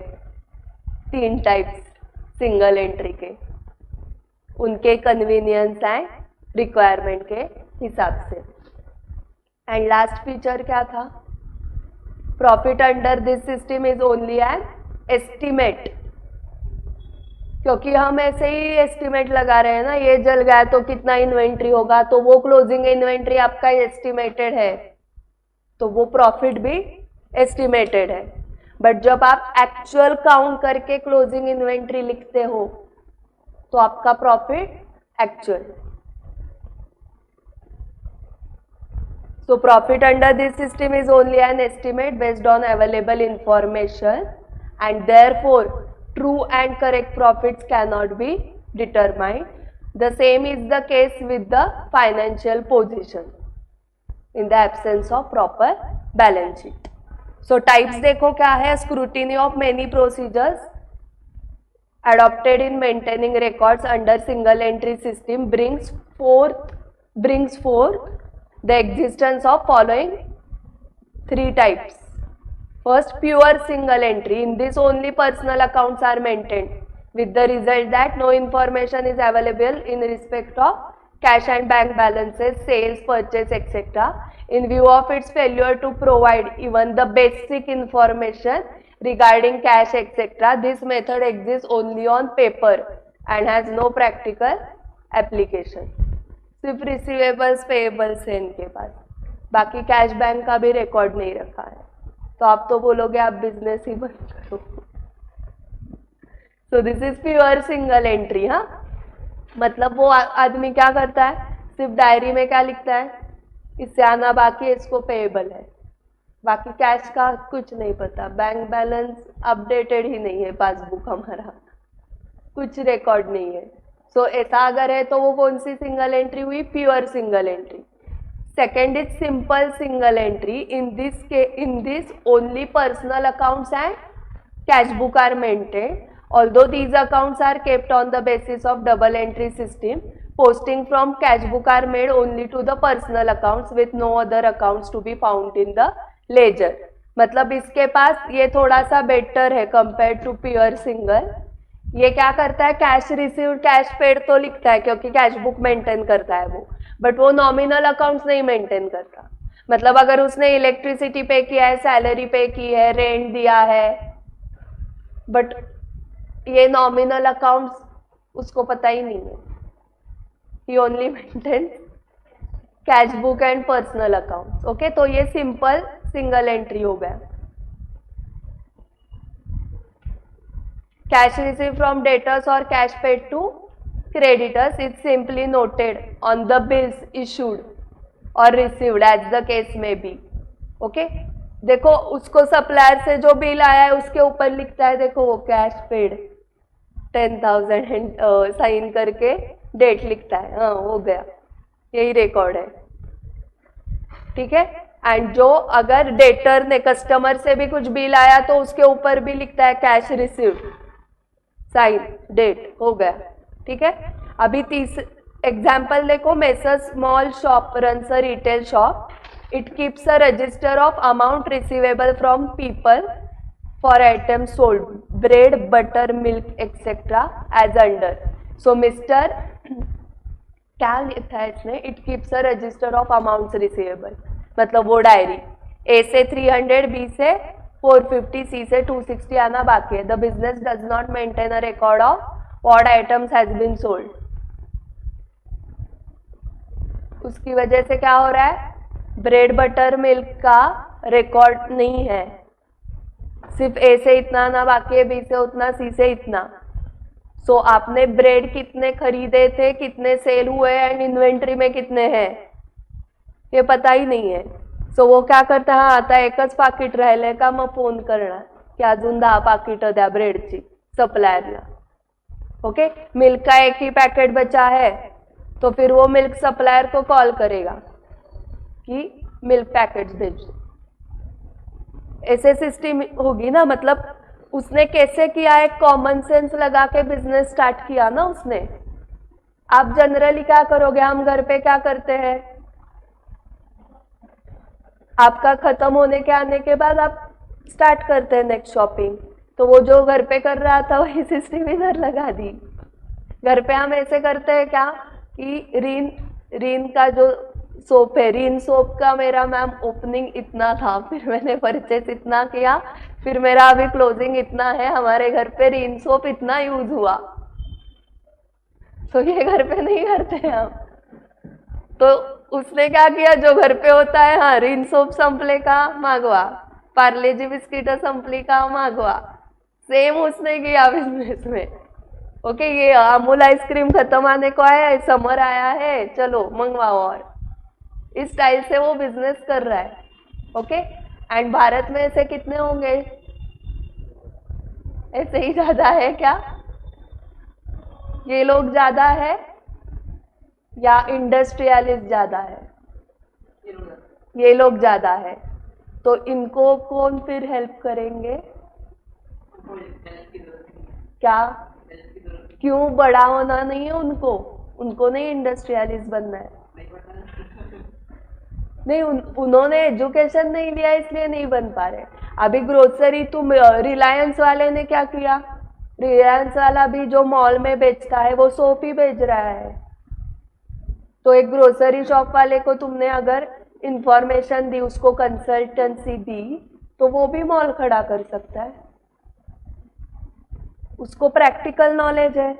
3 टाइप्स सिंगल एंट्री के, उनके कन्वीनियंस एंड रिक्वायरमेंट के हिसाब से. एंड लास्ट फीचर क्या था? Profit under this system is only an estimate. क्योंकि हम ऐसे ही एस्टिमेट लगा रहे हैं ना, ये जल गया तो कितना इन्वेंट्री होगा, तो वो क्लोजिंग इन्वेंट्री आपका एस्टिमेटेड है, तो वो प्रॉफिट भी एस्टिमेटेड है. बट जब आप एक्चुअल काउंट करके क्लोजिंग इन्वेंट्री लिखते हो तो आपका profit actual. So profit under this system is only an estimate based on available information and therefore true and correct profits cannot be determined. The same is the case with the financial position in the absence of proper balance sheet. So types देखो क्या है? Scrutiny of many procedures adopted in maintaining records under single entry system brings forth the existence of following 3 types. First, pure single entry. In this only personal accounts are maintained, with the result that no information is available in respect of cash and bank balances, sales, purchase, etc. In view of its failure to provide even the basic information regarding cash, etc., this method exists only on paper and has no practical application. सिर्फ receivables payables है इनके पास. बाकी cash bank का भी record नहीं रखा है, तो आप तो बोलोगे आप बिजनेस ही बंद करो। So this is pure single entry. हाँ, मतलब वो आदमी क्या करता है, सिर्फ डायरी में क्या लिखता है, इससे आना बाकी है, इसको पेएबल है, बाकी कैश का कुछ नहीं पता, बैंक बैलेंस अपडेटेड ही नहीं है, पासबुक हमारा कुछ रिकॉर्ड नहीं है। सो ऐसा अगर है तो वो कौन सी सिंगल एंट्री हुई, pure single entry. Second is simple single entry. In this only personal accounts and cash book are maintained, although these accounts are kept on the basis of double entry system. Posting from cash book are made only to the personal accounts with no other accounts to be found in the ledger. मतलब इसके पास ये थोड़ा सा better है compare to pure single. ये क्या करता है, कैश रिसीव्ड कैश पेड तो लिखता है क्योंकि कैश बुक मेंटेन करता है वो, बट वो नॉमिनल अकाउंट्स नहीं मेंटेन करता। मतलब अगर उसने इलेक्ट्रिसिटी पे किया है, सैलरी पे की है, रेंट दिया है, बट ये नॉमिनल अकाउंट्स उसको पता ही नहीं है। He only maintain cash book and personal accounts. Okay, तो ये सिंपल सिंगल एंट्री हो गया। कैश रिसीव फ्रॉम डेटर्स और cash paid to creditors is simply noted on the bills issued और received as the case may be. Okay, देखो उसको supplier से जो बिल आया है उसके ऊपर लिखता है, देखो वो कैश पेड 10,000 एंड साइन करके डेट लिखता है। हाँ, हो गया, यही रिकॉर्ड है। ठीक है, एंड जो अगर डेटर ने कस्टमर से भी कुछ बिल आया तो उसके ऊपर भी लिखता है कैश रिसीव्ड, साइन, डेट, हो गया। ठीक है, अभी एग्जाम्पल देखो, messrs small shop runs a retail shop, it keeps a register of amount receivable from people for items sold, bread, butter, milk, etc. as under. So Mr. क्या लिखा है इसने, it keeps a register of amounts receivable, मतलब वो diary A से 300, B से 450, C से 260 आना बाकी है। The business does not maintain a record of what items has been sold. उसकी वजह से क्या हो रहा है, ब्रेड बटर मिल्क का रिकॉर्ड नहीं है, सिर्फ ए से इतना ना बाकी है, बी से उतना, सी से इतना। सो आपने ब्रेड कितने खरीदे थे, कितने सेल हुए एंड इन्वेंट्री में कितने हैं, ये पता ही नहीं है। सो वो क्या करता है, आता एकच पाकिट राहिले का मग फोन करणार की अजून 10 पाकिट द्या ब्रेडची सप्लायरला। ओके, मिल्क का एक ही पैकेट बचा है तो फिर वो मिल्क सप्लायर को कॉल करेगा कि मिल्क पैकेट्स भेजो। ऐसे सिस्टम होगी ना, मतलब उसने कैसे किया है, कॉमन सेंस लगा के बिजनेस स्टार्ट किया ना उसने। आप जनरली क्या करोगे, हम घर पे क्या करते हैं, आपका खत्म होने के आने के बाद आप स्टार्ट करते हैं नेक्स्ट शॉपिंग, तो वो जो घर पे कर रहा था वही सिस्टम इधर लगा दी। घर पे हम ऐसे करते हैं क्या कि रीन का जो सोप है, रीन सोप का मेरा मैम ओपनिंग इतना था, फिर मैंने परचेस इतना किया, फिर मेरा अभी क्लोजिंग इतना है, हमारे घर पे रीन सोप इतना यूज हुआ। तो ये घर पे नहीं करते हम। तो उसने क्या किया, जो घर पे होता है, हाँ रीन सोप संपले का मागवा, पार्ले जी बिस्किट संपली का मागवा, सेम उसने किया बिजनेस में। ओके, ये अमूल आइसक्रीम खत्म आने को आया है, समर आया है, चलो मंगवाओ, और इस स्टाइल से वो बिजनेस कर रहा है। ओके, एंड भारत में ऐसे कितने होंगे, ऐसे ही ज्यादा है क्या, ये लोग ज्यादा है या इंडस्ट्रियलिस्ट ज्यादा है, ये लोग ज्यादा है। तो इनको कौन फिर हेल्प करेंगे, क्या, क्यों, बड़ा होना नहीं है उनको, उनको नहीं इंडस्ट्रियलिस्ट बनना है, नहीं उन्होंने एजुकेशन नहीं लिया इसलिए नहीं बन पा रहे। अभी ग्रोसरी तुम, रिलायंस वाले ने क्या किया, रिलायंस वाला भी जो मॉल में बेचता है वो सोप ही बेच रहा है। तो एक ग्रोसरी शॉप वाले को तुमने अगर इंफॉर्मेशन दी, उसको कंसल्टेंसी दी, तो वो भी मॉल खड़ा कर सकता है। उसको प्रैक्टिकल नॉलेज है,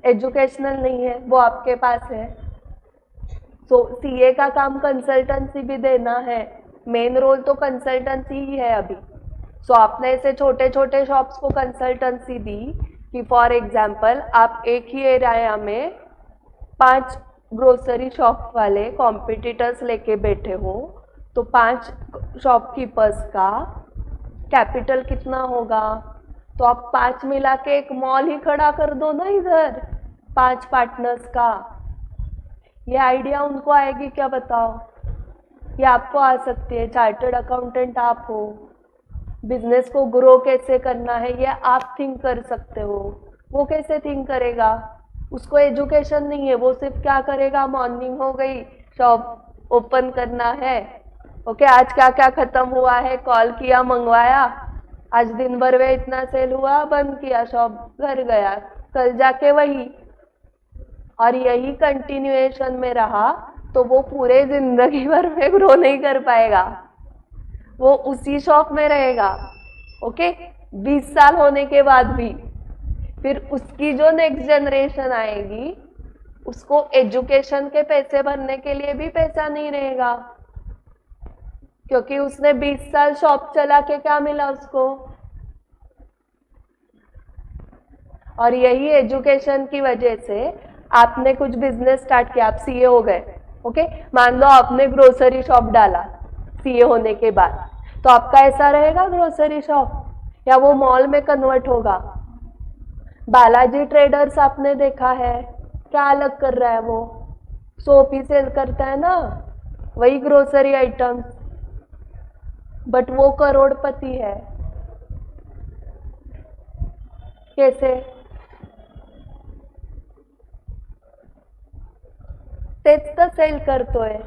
एजुकेशनल नहीं है, वो आपके पास है। सो सीए का काम कंसल्टेंसी भी देना है, मेन रोल तो कंसल्टेंसी ही है अभी। सो आपने ऐसे छोटे छोटे शॉप्स को कंसल्टेंसी दी कि फॉर एग्जाम्पल आप एक ही एरिया में 5 ग्रोसरी शॉप वाले कॉम्पिटिटर्स लेके बैठे हो, तो 5 शॉपकीपर्स का कैपिटल कितना होगा? तो आप 5 मिला के एक मॉल ही खड़ा कर दो ना इधर, 5 पार्टनर्स का। ये आइडिया उनको आएगी क्या बताओ? ये आपको आ सकती है, चार्टर्ड अकाउंटेंट आप हो। बिजनेस को ग्रो कैसे करना है ये आप थिंक कर सकते हो, वो कैसे थिंक करेगा? उसको एजुकेशन नहीं है, वो सिर्फ क्या करेगा, मॉर्निंग हो गई शॉप ओपन करना है, ओके आज क्या क्या खत्म हुआ है, कॉल किया, मंगवाया, आज दिन भर में इतना सेल हुआ, बंद किया शॉप, घर गया, कल जाके वही, और यही कंटिन्यूएशन में रहा तो वो पूरे जिंदगी भर में ग्रो नहीं कर पाएगा, वो उसी शॉप में रहेगा, ओके 20 साल होने के बाद भी। फिर उसकी जो नेक्स्ट जनरेशन आएगी उसको एजुकेशन के पैसे भरने के लिए भी पैसा नहीं रहेगा, क्योंकि उसने 20 साल शॉप चला के क्या मिला उसको। और यही एजुकेशन की वजह से आपने कुछ बिजनेस स्टार्ट किया, आप सीए हो गए, ओके मान लो आपने ग्रोसरी शॉप डाला सीए होने के बाद, तो आपका ऐसा रहेगा ग्रोसरी शॉप या वो मॉल में कन्वर्ट होगा? बालाजी ट्रेडर्स आपने देखा है, क्या अलग कर रहा है वो? सोप ही सेल करता है ना, वही ग्रोसरी आइटम्स, बट वो करोड़पति है। कैसे? तेच तर सेल करतोय।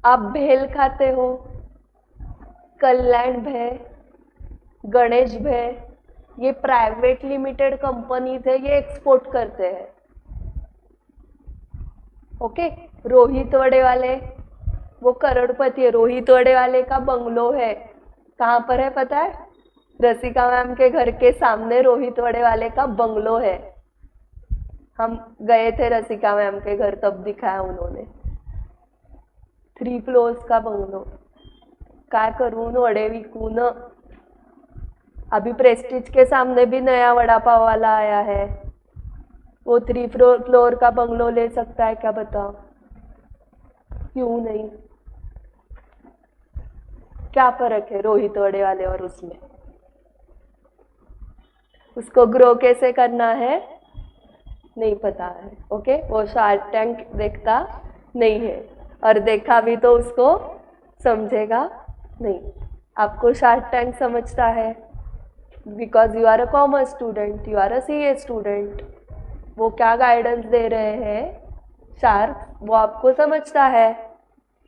आप भेल खाते हो, कल्याण भय, गणेश भय, ये प्राइवेट लिमिटेड कंपनीज है, ये एक्सपोर्ट करते हैं, ओके रोहित वड़े वाले वो करोड़पति है, रोहित वड़े वाले का बंगलो है, कहाँ पर है पता है? रसिका मैम के घर के सामने रोहित वड़े वाले का बंगलो है, हम गए थे रसिका मैम के घर तब दिखाया उन्होंने, 3 फ्लोर्स का बंगलो। काय करून वड़े विकून, अभी प्रेस्टीज के सामने भी नया वड़ा पाव वाला आया है, वो 3 फ्लोर का बंगलो ले सकता है क्या बताओ? क्यों नहीं? क्या फर्क है रोहित वड़े वाले और उसमें? उसको ग्रो कैसे करना है नहीं पता है, ओके वो शार्क टैंक देखता नहीं है, और देखा भी तो उसको समझेगा नहीं। आपको शार्क टैंक समझता है because you are a commerce student, you are a CA student, वो क्या गाइडेंस दे रहे हैं शार्क वो आपको समझता है,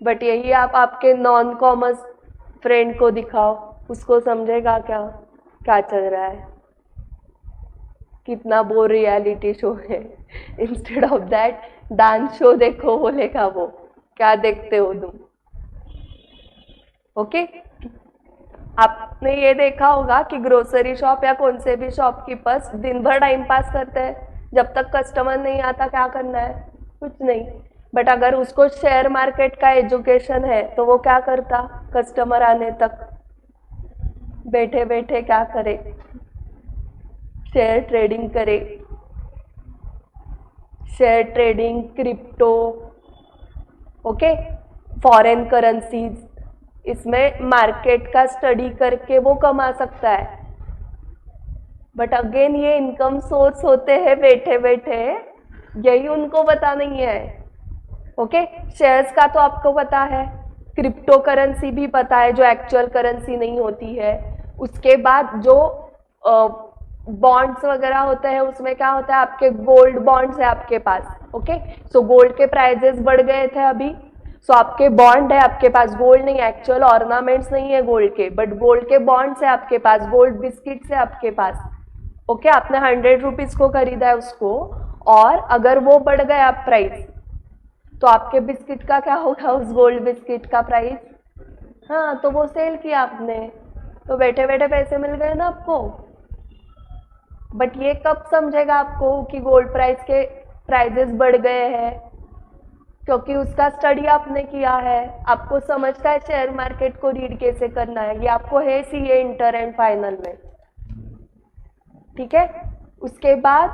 बट यही आप आपके नॉन कॉमर्स फ्रेंड को दिखाओ, उसको समझेगा क्या क्या चल रहा है, कितना बोर रियलिटी शो है। Instead of that dance show देखो बोलेगा वो, क्या देखते हो तुम, ओके आपने ये देखा होगा कि ग्रोसरी शॉप या कौन से भी शॉपकीपर्स दिन भर टाइम पास करते हैं, जब तक कस्टमर नहीं आता क्या करना है, कुछ नहीं, बट अगर उसको शेयर मार्केट का एजुकेशन है तो वो क्या करता, कस्टमर आने तक बैठे बैठे क्या करे, शेयर ट्रेडिंग करे, share trading, crypto, okay foreign currencies, इसमें मार्केट का स्टडी करके वो कमा सकता है, बट अगेन ये इनकम सोर्स होते हैं बैठे बैठे, यही उनको पता नहीं है, ओके शेयर्स का तो आपको पता है, क्रिप्टो करेंसी भी पता है जो एक्चुअल करेंसी नहीं होती है, उसके बाद जो बॉन्ड्स वगैरह होते हैं उसमें क्या होता है, आपके गोल्ड बॉन्ड्स है आपके पास, ओके सो गोल्ड के प्राइजेस बढ़ गए थे अभी, सो आपके बॉन्ड है आपके पास, गोल्ड नहीं, एक्चुअल ऑर्नामेंट्स नहीं है गोल्ड के, बट गोल्ड के बॉन्ड्स है आपके पास, गोल्ड बिस्किट्स है आपके पास, ओके आपने 100 रुपीज को खरीदा है उसको, और अगर वो बढ़ गया प्राइस तो आपके बिस्किट का क्या होगा, उस गोल्ड बिस्किट का प्राइस, हाँ तो वो सेल किया आपने, तो बैठे बैठे पैसे मिल गए ना आपको। बट ये कब समझेगा आपको कि गोल्ड प्राइस के प्राइजेस बढ़ गए हैं, क्योंकि उसका स्टडी आपने किया है, आपको समझता है शेयर मार्केट को रीड कैसे करना है, ये आपको है सीए इंटर एंड फाइनल में। ठीक है, उसके बाद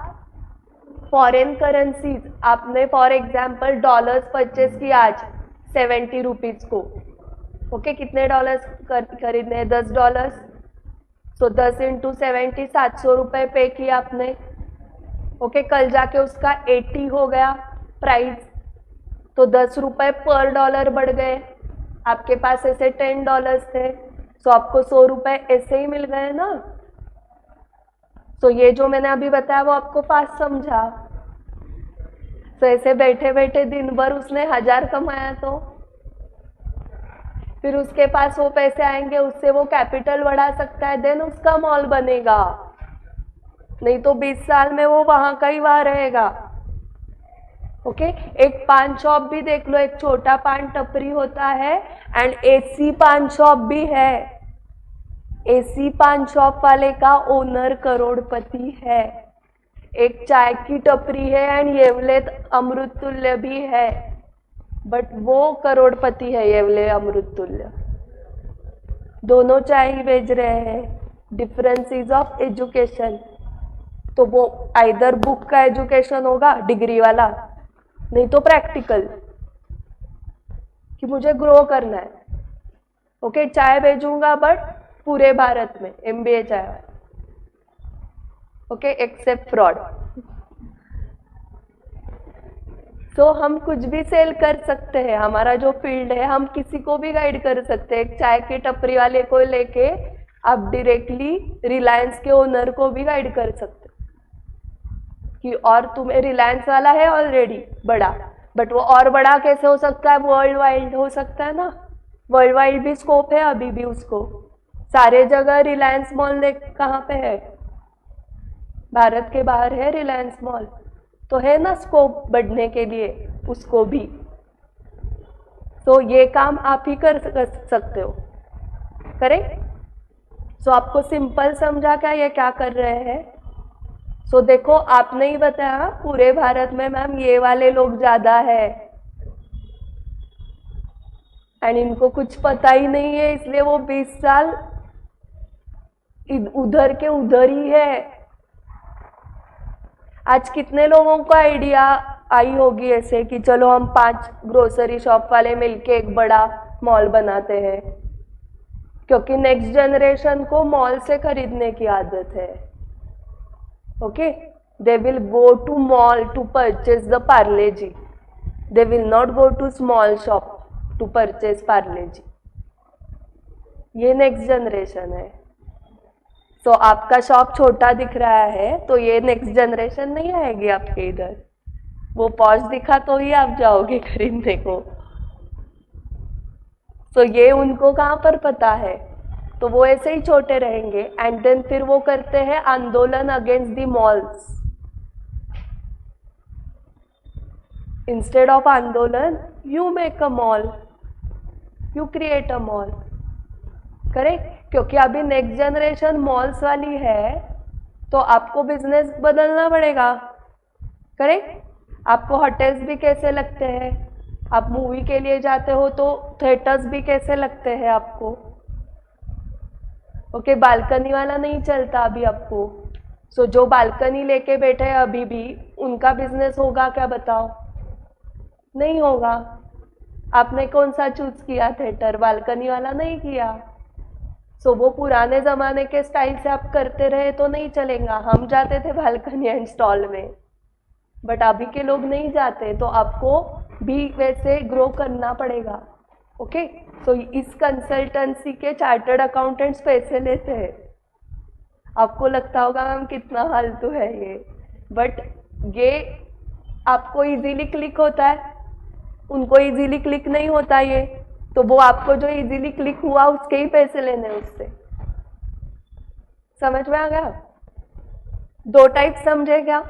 फॉरेन करेंसीज, आपने फॉर एग्जांपल डॉलर्स परचेस किया आज 70 रुपीज को। ओके, कितने डॉलर्स खरीदने हैं? $10। सो 10 इंटू 70, 700 रुपये पे किया आपने। ओके, कल जाके उसका 80 हो गया प्राइस, तो 10 रुपये पर डॉलर बढ़ गए। आपके पास ऐसे $10 थे, तो आपको 100 रुपये ऐसे ही मिल गए ना। तो ये जो मैंने अभी बताया वो आपको फास्ट समझा। तो ऐसे बैठे बैठे दिन भर उसने 1000 कमाया, तो फिर उसके पास वो पैसे आएंगे, उससे वो कैपिटल बढ़ा सकता है, देन उसका मॉल बनेगा। नहीं तो 20 साल में वो वहां का ही वहां रहेगा। ओके, एक पान शॉप भी देख लो, एक छोटा पान टपरी होता है एंड एसी पान शॉप भी है। एसी पान शॉप वाले का ओनर करोड़पति है। एक चाय की टपरी है एंड येवले अमृततुल्य भी है, बट वो करोड़पति है, येवले अमृततुल्य। दोनों चाय ही बेच रहे हैं। Difference is of education. तो वो आइदर बुक का एजुकेशन होगा डिग्री वाला, नहीं तो प्रैक्टिकल कि मुझे ग्रो करना है। ओके, चाय भेजूंगा बट पूरे भारत में एमबीए चाय। Okay, except fraud. तो हम कुछ भी सेल कर सकते हैं, हमारा जो फील्ड है, हम किसी को भी गाइड कर सकते हैं। एक चाय की टपरी वाले को लेके आप डायरेक्टली रिलायंस के ओनर को भी गाइड कर सकते कि और तुम्हें रिलायंस वाला है ऑलरेडी बड़ा, बट वो और बड़ा कैसे हो सकता है? वर्ल्ड वाइड हो सकता है ना। वर्ल्ड वाइड भी स्कोप है अभी भी उसको। सारे जगह रिलायंस मॉल देख कहाँ पे है? भारत के बाहर है रिलायंस मॉल, तो है ना स्कोप बढ़ने के लिए उसको भी। तो ये काम आप ही कर सकते हो, करेक्ट। सो आपको सिंपल समझा क्या ये क्या कर रहे हैं? सो देखो, आपने ही बताया पूरे भारत में मैम ये वाले लोग ज्यादा है एंड इनको कुछ पता ही नहीं है, इसलिए वो 20 साल उधर के उधर ही है। आज कितने लोगों को आइडिया आई होगी ऐसे कि चलो हम 5 ग्रोसरी शॉप वाले मिलके एक बड़ा मॉल बनाते हैं, क्योंकि नेक्स्ट जनरेशन को मॉल से खरीदने की आदत है। Okay, they will go to mall to purchase the Parle G. They will not go to small shop to purchase Parle G. ये नेक्स्ट जनरेशन है। तो आपका शॉप छोटा दिख रहा है, तो ये नेक्स्ट जनरेशन नहीं आएगी आपके इधर। वो पॉश दिखा तो ही आप जाओगे खरीदने को। तो ये उनको कहाँ पर पता है? तो वो ऐसे ही छोटे रहेंगे एंड देन फिर वो करते हैं आंदोलन against the malls. Instead of आंदोलन, you make a mall, you create a mall, correct. क्योंकि अभी नेक्स्ट जनरेशन मॉल्स वाली है, तो आपको बिजनेस बदलना पड़ेगा, करेक्ट। आपको होटल्स भी कैसे लगते हैं? आप मूवी के लिए जाते हो तो थिएटर्स भी कैसे लगते हैं आपको? ओके, बालकनी वाला नहीं चलता अभी आपको। सो जो बालकनी लेके बैठे हैं अभी भी, उनका बिजनेस होगा क्या बताओ? नहीं होगा। आपने कौन सा चूज किया? थिएटर, बालकनी वाला नहीं किया। सो वो पुराने जमाने के स्टाइल से आप करते रहे तो नहीं चलेगा। हम जाते थे बालकनी एंड स्टॉल में, बट अभी के लोग नहीं जाते, तो आपको भी वैसे ग्रो करना पड़ेगा। ओके, सो इस कंसल्टेंसी के चार्टर्ड अकाउंटेंट्स पैसे लेते हैं। आपको लगता होगा मैम कितना फालतू है ये, बट ये आपको इजीली क्लिक होता है, उनको इजीली क्लिक नहीं होता ये, तो वो आपको जो इजीली क्लिक हुआ उसके ही पैसे लेने उससे। समझ में आ गया? 2 टाइप समझे क्या?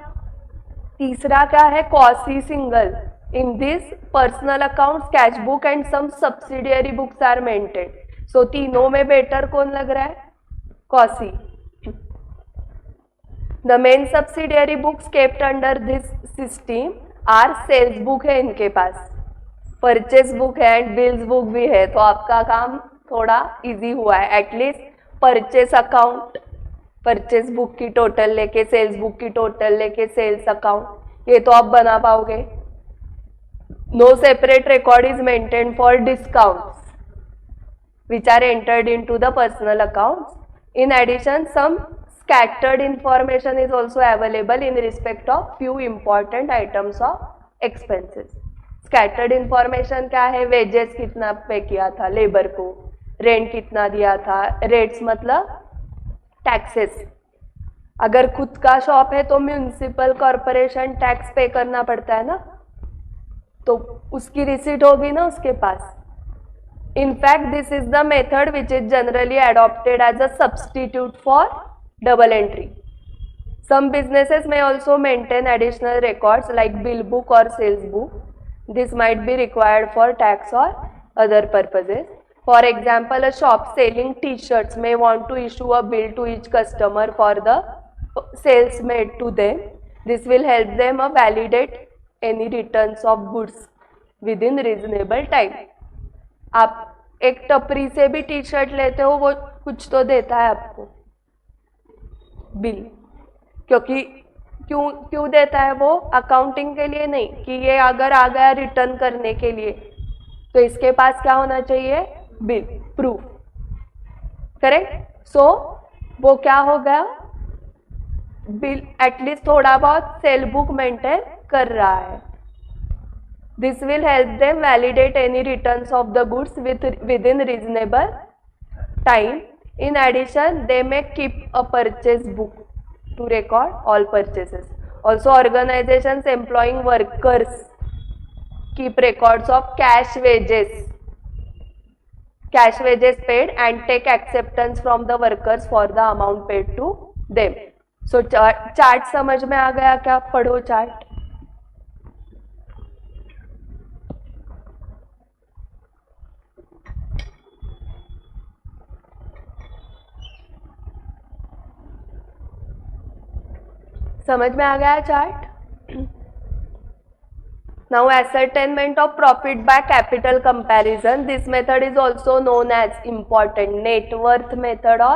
तीसरा क्या है? Quasi single. In this, personal accounts, cash book and some subsidiary books are maintained. So तीनों में बेटर कौन लग रहा है? Quasi. The main subsidiary books kept under this system are sales book है इनके पास, परचेस बुक है एंड बिल्स बुक भी है, तो आपका काम थोड़ा इजी हुआ है। At least purchase account, purchase book की टोटल लेके, सेल्स बुक की टोटल लेके सेल्स अकाउंट, ये तो आप बना पाओगे। No separate record is maintain for discounts which are entered into the personal accounts. In addition, some scattered information is also available in respect of few important items of expenses. Scattered information क्या है? Wages कितना पे किया था labour को, rent कितना दिया था, रेट्स मतलब टैक्सेस। अगर खुद का शॉप है तो म्यूनिसिपल कॉरपोरेशन टैक्स पे करना पड़ता है ना, तो उसकी रिसीट होगी ना उसके पास। In fact, this is the method which is generally adopted as a substitute for double entry. Some businesses may also maintain additional records like bill book or sales book. This might be required for tax or other purposes. For example, a shop selling t-shirts may want to issue a bill to each customer for the sales made to them. This will help them validate any returns of goods within reasonable time. आप एक टपरी से भी T shirt लेते हो, वो कुछ तो देता है आपको बिल, क्योंकि क्यों देता है वो? अकाउंटिंग के लिए नहीं, कि ये अगर आ गया रिटर्न करने के लिए तो इसके पास क्या होना चाहिए? Bill, proof, correct. सो वो क्या हो गया? बिल एटलीस्ट थोड़ा बहुत सेल बुक मेंटेन कर रहा है। This will help them validate any returns of the goods within reasonable time. In addition, they may keep a purchase book to record all purchases. Also, organizations employing workers keep records of cash wages paid and take acceptance from the workers for the amount paid to them. So, chart समझ में आ गया क्या? पढ़ो chart. समझ में आ गया chart? Now ascertainment of profit by capital comparison. This method is also known as important net worth method or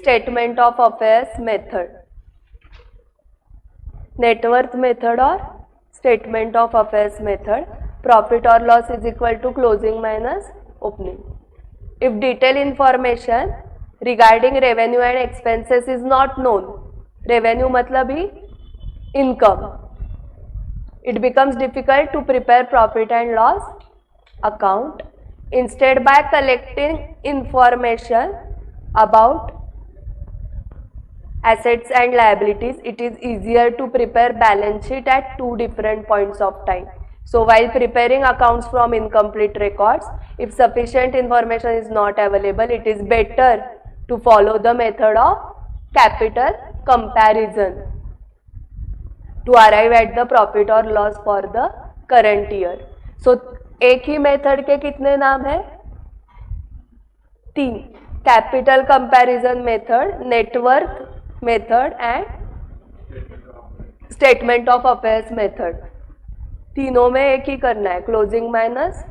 statement of affairs method. Net worth method or statement of affairs method. Profit or loss is equal to closing minus opening. If detailed information regarding revenue and expenses is not known, revenue मतलब ही income, it becomes difficult to prepare profit and loss account. Instead by collecting information about assets and liabilities, it is easier to prepare balance sheet at two different points of time. So while preparing accounts from incomplete records, if sufficient information is not available, it is better to follow the method of capital comparison to arrive at the profit or loss for the current year. So एक ही method के कितने नाम है? तीन. Capital comparison method, net worth method and statement of affairs method. तीनों में एक ही करना है, closing minus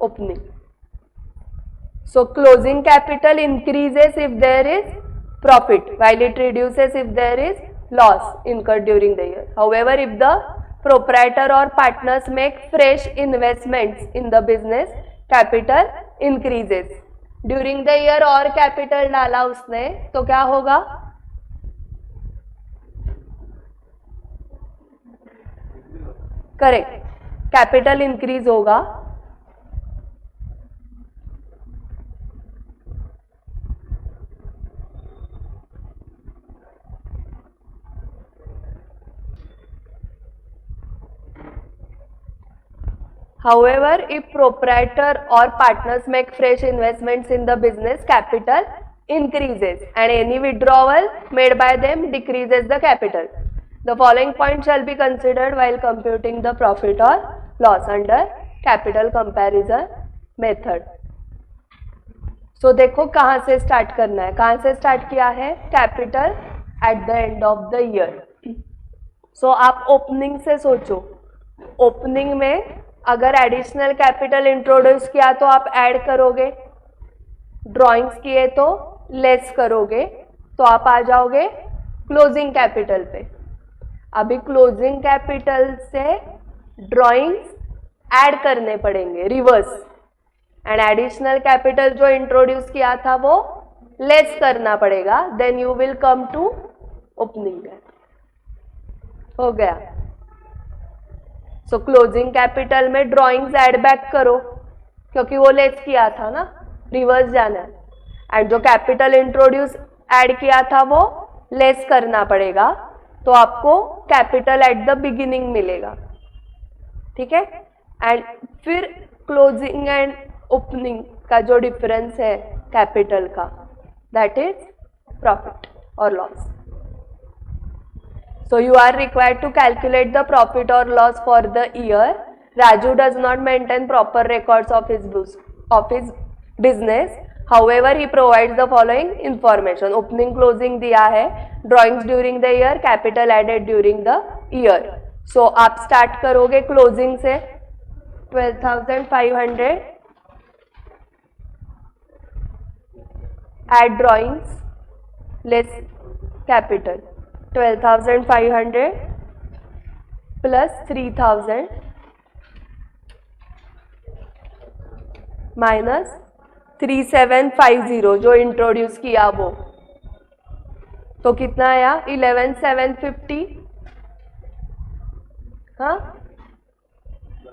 opening. So closing capital increases if there is profit while it reduces if there is loss incurred during the year. However, if the proprietor or partners make fresh investments in the business, capital increases. During the year और capital डाला उसने तो क्या होगा? Correct, capital increase होगा. However, if proprietor or partners make fresh investments in the business, capital increases and any withdrawal made by them decreases the capital. The following points shall be considered while computing the profit or loss under capital comparison method. So देखो कहाँ से start करना है. कहाँ से start किया है? Capital at the end of the year. So आप ओपनिंग से सोचो. ओपनिंग में अगर एडिशनल कैपिटल इंट्रोड्यूस किया तो आप ऐड करोगे, ड्रॉइंग्स किए तो लेस करोगे, तो आप आ जाओगे क्लोजिंग कैपिटल पे। अभी क्लोजिंग कैपिटल से ड्रॉइंग्स ऐड करने पड़ेंगे रिवर्स, एंड एडिशनल कैपिटल जो इंट्रोड्यूस किया था वो लेस करना पड़ेगा, then you will come to opening. हो गया। सो क्लोजिंग कैपिटल में ड्रॉइंग्स ऐड बैक करो क्योंकि वो लेस किया था ना, रिवर्स जाना है, एंड जो कैपिटल इंट्रोड्यूस ऐड किया था वो लेस करना पड़ेगा, तो आपको कैपिटल एट द बिगिनिंग मिलेगा। ठीक है। एंड फिर क्लोजिंग एंड ओपनिंग का जो डिफरेंस है कैपिटल का, दैट इज प्रॉफिट और loss. So you are required to calculate the profit or loss for the year. Raju does not maintain proper records of his business. However, he provides the following information. Opening, closing दिया है, drawings during the year, capital added during the year. So आप start करोगे closing से 12,500, add drawings, less capital. 12,500 plus 3,000 minus 3,750 जो introduce किया वो, तो कितना आया 11,750, हाँ,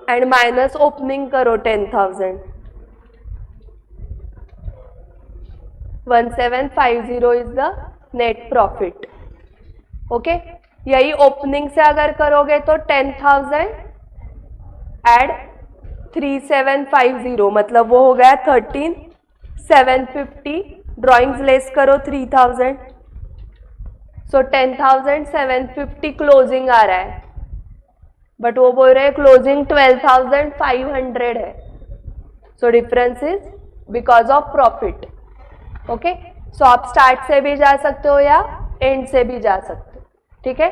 एंड माइनस ओपनिंग करो 10,000, 1,750 is the net profit. Okay, यही ओपनिंग से अगर करोगे तो 10,000 एड 3,750 मतलब वो हो गया 13,750, ड्रॉइंग्स लेस करो 3,000, सो 10,750 क्लोजिंग आ रहा है, बट वो बोल रहे हैं क्लोजिंग 12,500 है, so difference is because of profit. Okay, so आप स्टार्ट से भी जा सकते हो या एंड से भी जा सकते हो। ठीक है,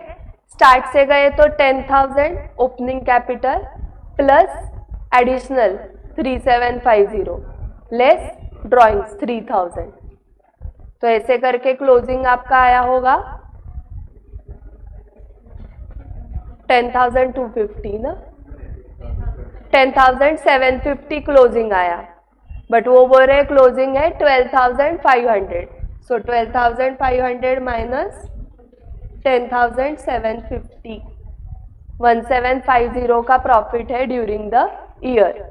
स्टार्ट से गए तो 10,000 opening capital plus additional 3,750 less drawings 3,000, तो ऐसे करके क्लोजिंग आपका आया होगा 10,250 ना, 10,750 क्लोजिंग आया, बट वो बोल रहे क्लोजिंग है 12,500, सो 12,500 माइनस 10,750, 1,750 का प्रॉफिट है ड्यूरिंग द ईयर।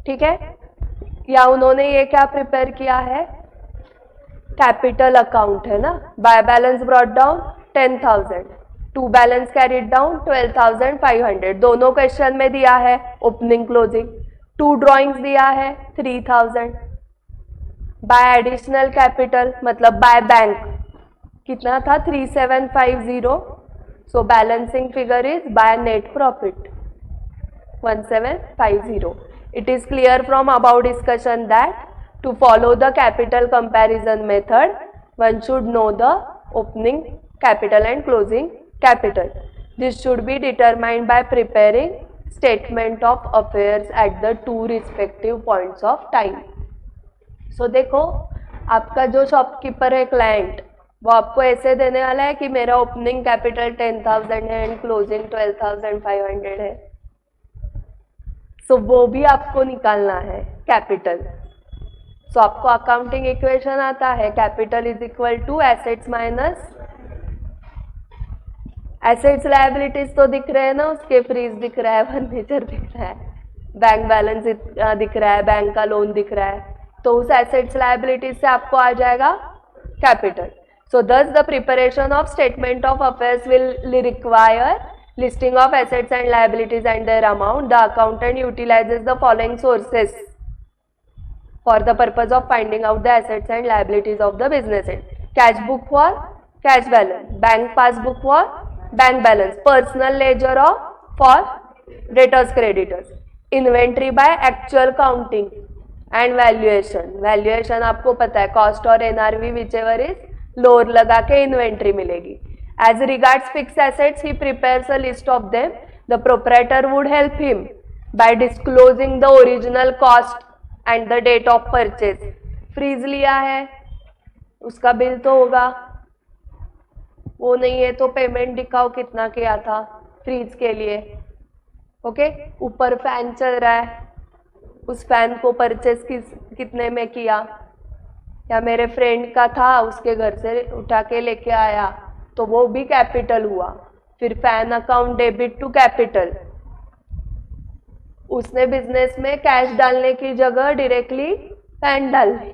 ठीक है, या उन्होंने ये क्या प्रिपेयर किया है, कैपिटल अकाउंट है ना, by balance brought down 10,000, to balance carried down 12,500, दोनों क्वेश्चन में दिया है ओपनिंग क्लोजिंग, टू ड्रॉइंग्स दिया है 3,000, बाय एडिशनल कैपिटल मतलब बाय बैंक कितना था 3,750, so balancing figure is by net profit 1,750। It is clear from about discussion that to follow the capital comparison method one should know the opening capital and closing capital. This should be determined by preparing statement of affairs at the two respective points of time. So देखो, आपका जो shopkeeper है client, वो आपको ऐसे देने वाला है कि मेरा ओपनिंग कैपिटल 10,000 है एंड क्लोजिंग 12,500 है, सो वो भी आपको निकालना है कैपिटल। सो आपको अकाउंटिंग इक्वेशन आता है, capital is equal to assets minus assets, liabilities तो दिख रहे हैं ना, उसके फ्रीज दिख रहा है, फर्नीचर दिख रहा है, बैंक बैलेंस दिख रहा है, बैंक का लोन दिख रहा है, तो उस एसेट्स लायबिलिटीज से आपको आ जाएगा capital. So thus the preparation of statement of affairs will require listing of assets and liabilities and their amount. The accountant utilizes the following sources for the purpose of finding out the assets and liabilities of the business end. Cash book for cash balance, bank passbook for bank balance, personal ledger for debtors creditors, inventory by actual counting and valuation. Valuation आपको पता है cost और NRV whichever is lower लगा के inventory मिलेगी। As regards fix assets ही prepares a list of them, the proprietor would help him by disclosing the original cost and the date of purchase. Fridge लिया है, उसका bill तो होगा, वो नहीं है तो पेमेंट दिखाओ कितना किया था फ्रीज के लिए। ओके, ऊपर फैन चल रहा है, उस फैन को परचेज कितने में किया, या मेरे फ्रेंड का था उसके घर से उठा के लेके आया तो वो भी कैपिटल हुआ। फिर fan account debit to capital, उसने बिजनेस में कैश डालने की जगह डायरेक्टली फैन डाल दी।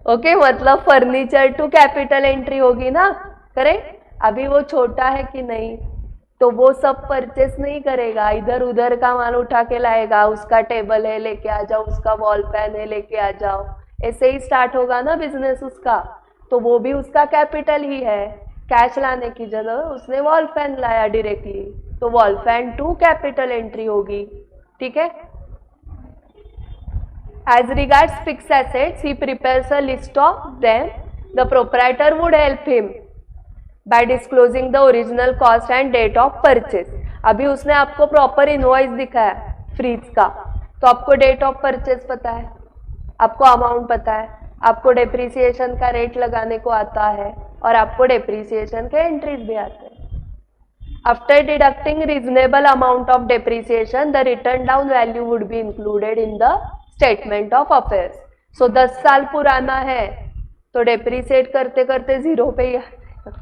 ओके, मतलब फर्नीचर टू कैपिटल एंट्री होगी ना, करेक्ट। अभी वो छोटा है कि नहीं, तो वो सब परचेस नहीं करेगा, इधर उधर का माल उठा के लाएगा, उसका टेबल है लेके आ जाओ, उसका वॉल फैन है लेके आ जाओ, ऐसे ही स्टार्ट होगा ना बिजनेस उसका, तो वो भी उसका कैपिटल ही है। कैश लाने की जगह उसने वॉल फैन लाया डायरेक्टली, तो wall fan to capital entry होगी। ठीक है। As regards fixed assets, he prepares a list of them. The proprietor would help him by disclosing the original cost and date of purchase. अभी उसने आपको proper invoice दिखाया freeze का, तो आपको डेट ऑफ परचेज पता है, आपको अमाउंट पता है, आपको डेप्रिसिएशन का रेट लगाने को आता है, और आपको डेप्रिसिएशन के एंट्रीज भी आते हैं। After deducting reasonable amount of depreciation, the written down value would be included in the statement of affairs. So 10 साल पुराना है तो डेप्रिसिएट करते करते जीरो पे ही आएगा।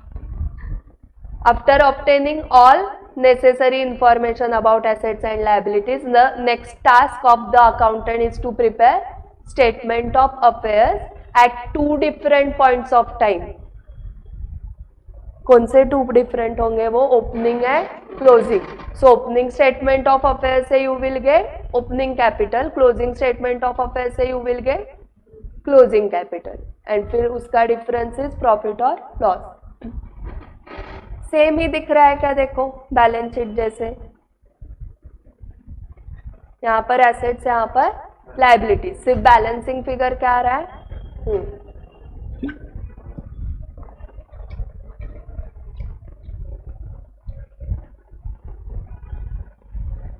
After obtaining all necessary information about assets and liabilities, the next task of the accountant is to prepare statement of affairs at 2 different points of time. कौन से 2 डिफरेंट होंगे वो? Opening and closing. So opening statement of affair से you will get opening capital, closing statement of affair से you will get closing capital, and फिर उसका difference is profit और loss. Same ही दिख रहा है क्या? देखो बैलेंस शीट जैसे, यहाँ पर एसेट्स, यहाँ पर लायबिलिटीज, सिर्फ बैलेंसिंग फिगर क्या आ रहा है?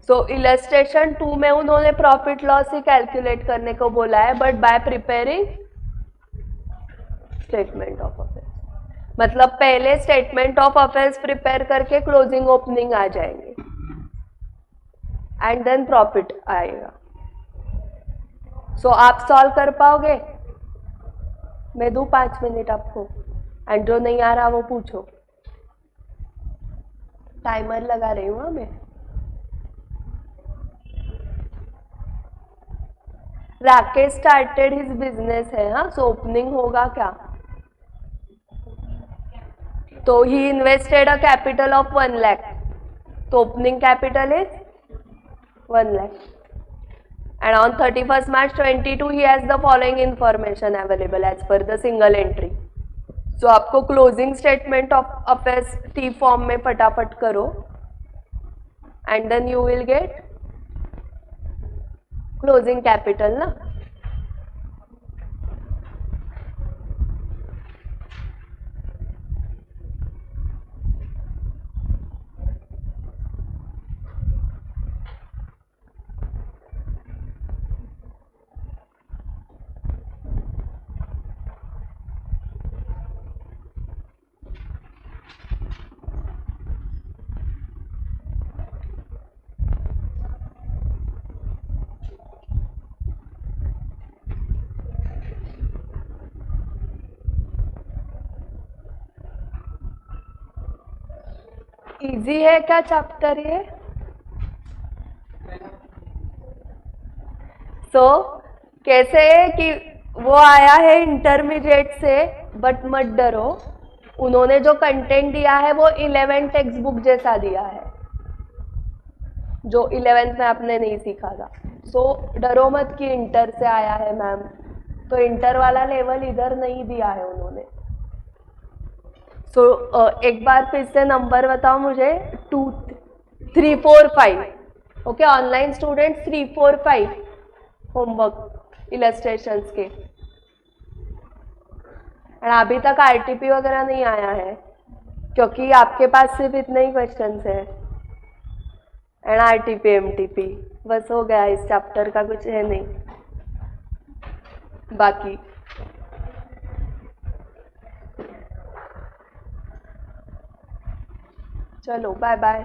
सो इलस्ट्रेशन 2 में उन्होंने प्रॉफिट लॉस ही कैलकुलेट करने को बोला है, but by preparing statement of affairs, मतलब पहले स्टेटमेंट ऑफ अफेयर्स प्रिपेयर करके क्लोजिंग ओपनिंग आ जाएंगे एंड देन प्रॉफिट आएगा। सो आप सॉल्व कर पाओगे? मैं दूं 5 मिनट आपको, एंड जो नहीं आ रहा वो पूछो, टाइमर लगा रही हूँ मैं। राकेश स्टार्टेड हिज बिजनेस है, हाँ, सो ओपनिंग होगा क्या? तो he invested a capital of 1 lakh, तो opening capital is 1 lakh, and on 31st March 22 he has the following information available as per the single entry. So आपको closing statement of affairs T form में फटाफट करो, and then you will get closing capital ना। Easy है क्या chapter ये? सो कैसे है कि वो आया है इंटरमीडिएट से, बट मत डरो, उन्होंने जो कंटेंट दिया है वो 11th टेक्स्ट बुक जैसा दिया है, जो 11th में आपने नहीं सीखा था। सो डरो मत कि इंटर से आया है मैम, तो इंटर वाला लेवल इधर नहीं दिया है उन्होंने। सो एक बार फिर से नंबर बताओ मुझे, 2 3 4 5। Okay, online students 3 4 5 homework illustrations के, और अभी तक आरटीपी वगैरह नहीं आया है क्योंकि आपके पास सिर्फ इतने ही क्वेश्चंस हैं। And RTP MTP. बस हो गया, इस चैप्टर का कुछ है नहीं बाकी। चलो बाय बाय।